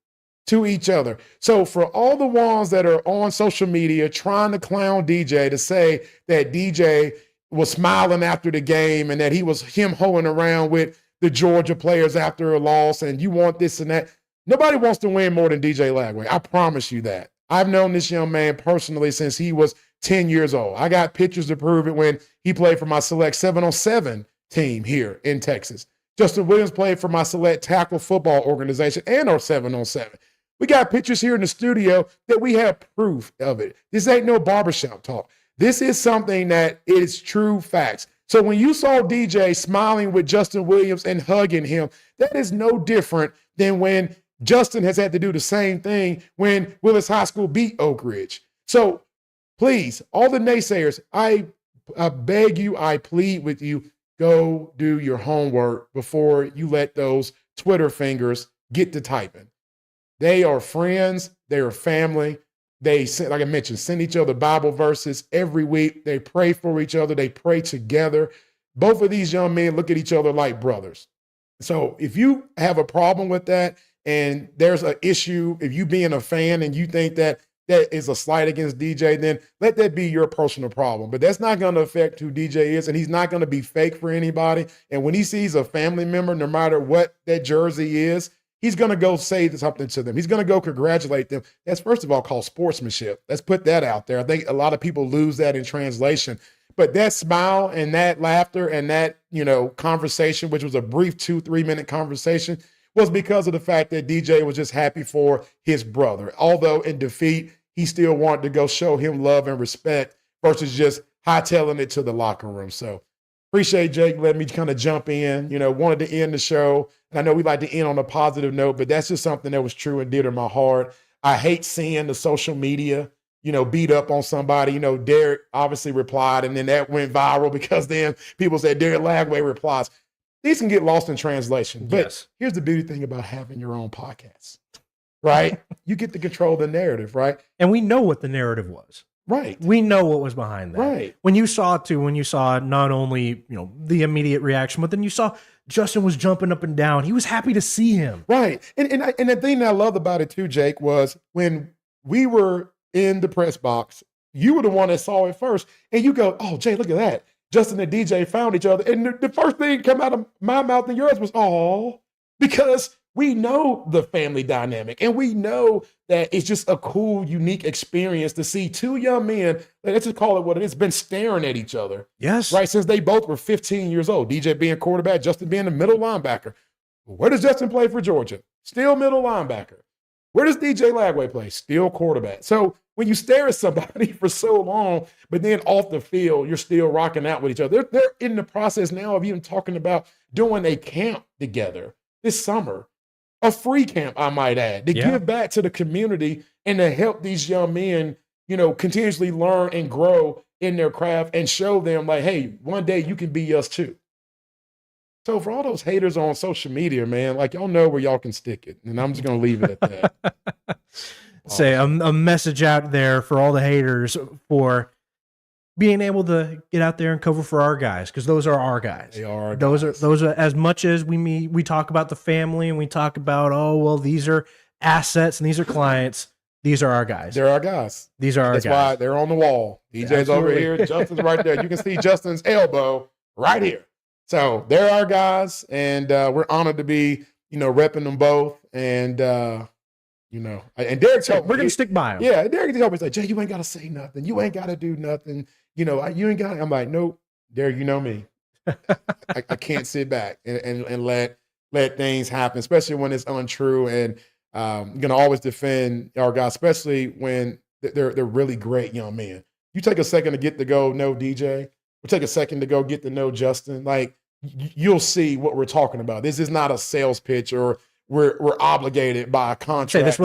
to each other. So for all the ones that are on social media trying to clown DJ to say that DJ was smiling after the game and that he was him hoeing around with the Georgia players after a loss and you want this and that, nobody wants to win more than DJ Lagway. I promise you that. I've known this young man personally since he was 10 years old. I got pictures to prove it when he played for my select 7-on-7 team here in Texas. Justin Williams played for my select tackle football organization and our 7-on-7. We got pictures here in the studio that we have proof of it. This ain't no barbershop talk. This is something that is true facts. So when you saw DJ smiling with Justin Williams and hugging him, that is no different than when Justin has had to do the same thing when Willis High School beat Oak Ridge. So please, all the naysayers, I beg you, I plead with you, go do your homework before you let those Twitter fingers get to typing. They are friends. They are family. They, like I mentioned, send each other Bible verses every week. They pray for each other. They pray together. Both of these young men look at each other like brothers. So if you have a problem with that and there's an issue, if you being a fan and you think that that is a slight against DJ, then let that be your personal problem. But that's not going to affect who DJ is, and he's not going to be fake for anybody. And when he sees a family member, no matter what that jersey is, he's going to go say something to them. He's going to go congratulate them. That's, first of all, called sportsmanship. Let's put that out there. I think a lot of people lose that in translation. But that smile and that laughter and that, conversation, which was a brief 2-3 minute conversation, was because of the fact that DJ was just happy for his brother. Although in defeat, he still wanted to go show him love and respect versus just hightailing it to the locker room. So appreciate Jake letting me kind of jump in, wanted to end the show. And I know we like to end on a positive note, but that's just something that was true and dear to my heart. I hate seeing the social media, beat up on somebody. Derek obviously replied, and then that went viral because then people said Derek Lagway replies. These can get lost in translation. But Yes. Here's the beauty thing about having your own podcast, right? You get to control the narrative, right? And we know what the narrative was. Right. We know what was behind that. Right. When you saw not only, the immediate reaction, but then you saw Justin was jumping up and down. He was happy to see him. Right. And the thing that I loved about it too, Jake, was when we were in the press box, you were the one that saw it first. And you go, oh, Jay, look at that. Justin and DJ found each other. And the first thing come out of my mouth and yours was, oh, because we know the family dynamic and we know that it's just a cool, unique experience to see two young men, let's just call it what it is, been staring at each other. Yes. Right, since they both were 15 years old. DJ being quarterback, Justin being the middle linebacker. Where does Justin play for Georgia? Still middle linebacker. Where does DJ Lagway play? Still quarterback. So when you stare at somebody for so long, but then off the field, you're still rocking out with each other. They're in the process now of even talking about doing a camp together this summer. A free camp, I might add, to give back to the community and to help these young men, continuously learn and grow in their craft and show them like, hey, one day you can be us too. So for all those haters on social media, man, like y'all know where y'all can stick it. And I'm just going to leave it at that. Say a message out there for all the haters for being able to get out there and cover for our guys, because those are our guys. They are. Those are as much as we talk about the family and we talk about, oh, well, these are assets and these are clients. These are our guys. They're our guys. These are our guys. That's why they're on the wall. DJ's Absolutely. over here. Justin's right there. You can see Justin's elbow right here. So they're our guys, and we're honored to be, repping them both. And, and Derek told me. We're going to stick by them. Yeah, Derek told me, he's like, Jay, you ain't got to say nothing. You ain't got to do nothing. You ain't got to. I'm like, nope, Derek, you know me. I can't sit back and let things happen, especially when it's untrue. And I'm gonna always defend our guys, especially when they're really great young men. You take a second to get to go know DJ, or take a second to go get to know Justin. Like you'll see what we're talking about. This is not a sales pitch, or we're obligated by a contract. Say this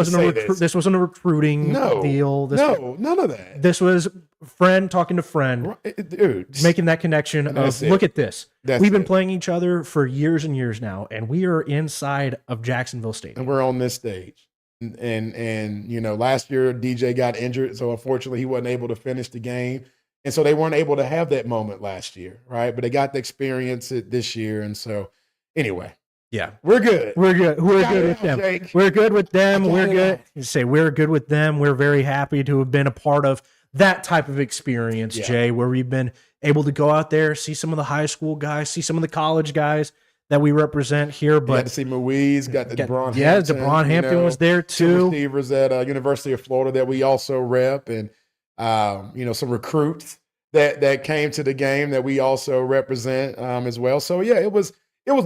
wasn't a recruiting deal. None of that. This was friend talking to friend, dude, making that connection of look at this. We've been playing each other for years and years now, and we are inside of Jacksonville Stadium, and we're on this stage. And you know, last year DJ got injured, so unfortunately he wasn't able to finish the game, and so they weren't able to have that moment last year, right? But they got to experience it this year, and so anyway. Yeah, we're good. We're good with them. Jake. We're good with them. We're good. You say we're good with them. We're very happy to have been a part of that type of experience, Jay, where we've been able to go out there, see some of the high school guys, see some of the college guys that we represent here. But got to see Moise, got the DeBron Hampton. Yeah, DeBron Hampton was there too. Receivers at University of Florida that we also rep, and you know, some recruits that came to the game that we also represent as well. So yeah, it was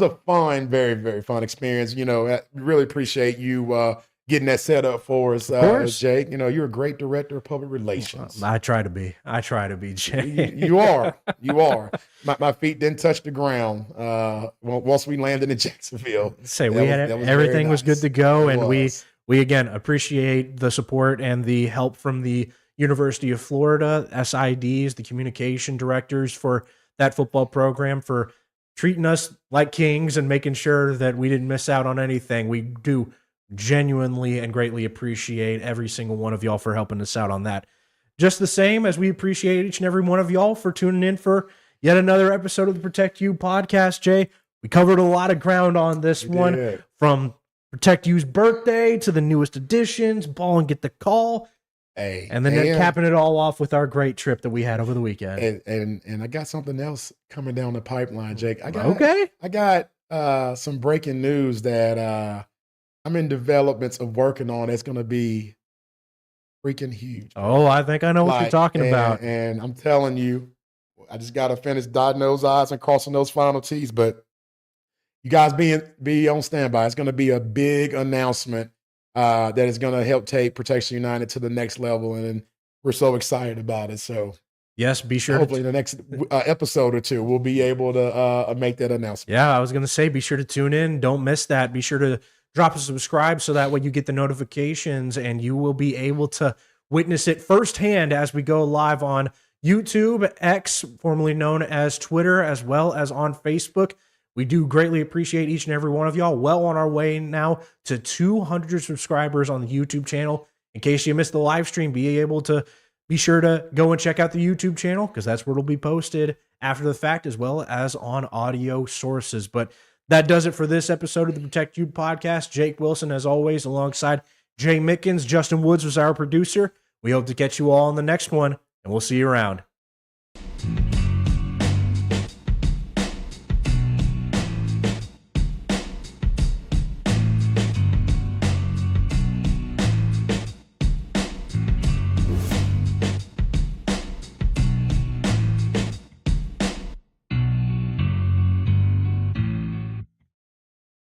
a fun, very, very fun experience. You know, I really appreciate you getting that set up for us, Jake. You know, you're a great director of public relations. I try to be, Jake. You are. My feet didn't touch the ground once we landed in Jacksonville. Everything was good to go, and we again appreciate the support and the help from the University of Florida SIDs, the communication directors for that football program, for treating us like kings and making sure that we didn't miss out on anything. We do genuinely and greatly appreciate every single one of y'all for helping us out on that. Just the same as we appreciate each and every one of y'all for tuning in for yet another episode of the Protect You podcast, Jay. We covered a lot of ground on this one, from Protect You's birthday to the newest additions, ball and get the call. And then capping it all off with our great trip that we had over the weekend. And I got something else coming down the pipeline, Jake. I got some breaking news that I'm in developments of working on. It's going to be freaking huge. Oh, I think I know what you're talking about. And I'm telling you, I just got to finish dotting those I's and crossing those final T's. But you guys be on standby. It's going to be a big announcement that is going to help take Protecion United to the next level, and we're so excited about it. So, yes, be sure. Hopefully, in the next episode or two, we'll be able to make that announcement. Yeah, I was going to say, be sure to tune in. Don't miss that. Be sure to drop a subscribe so that way you get the notifications, and you will be able to witness it firsthand as we go live on YouTube, X, formerly known as Twitter, as well as on Facebook. We do greatly appreciate each and every one of y'all. Well on our way now to 200 subscribers on the YouTube channel. In case you missed the live stream, be sure to go and check out the YouTube channel, because that's where it'll be posted after the fact, as well as on audio sources. But that does it for this episode of the Protect You podcast. Jake Wilson, as always, alongside Jay Mickens. Justin Woods was our producer. We hope to catch you all on the next one, and we'll see you around.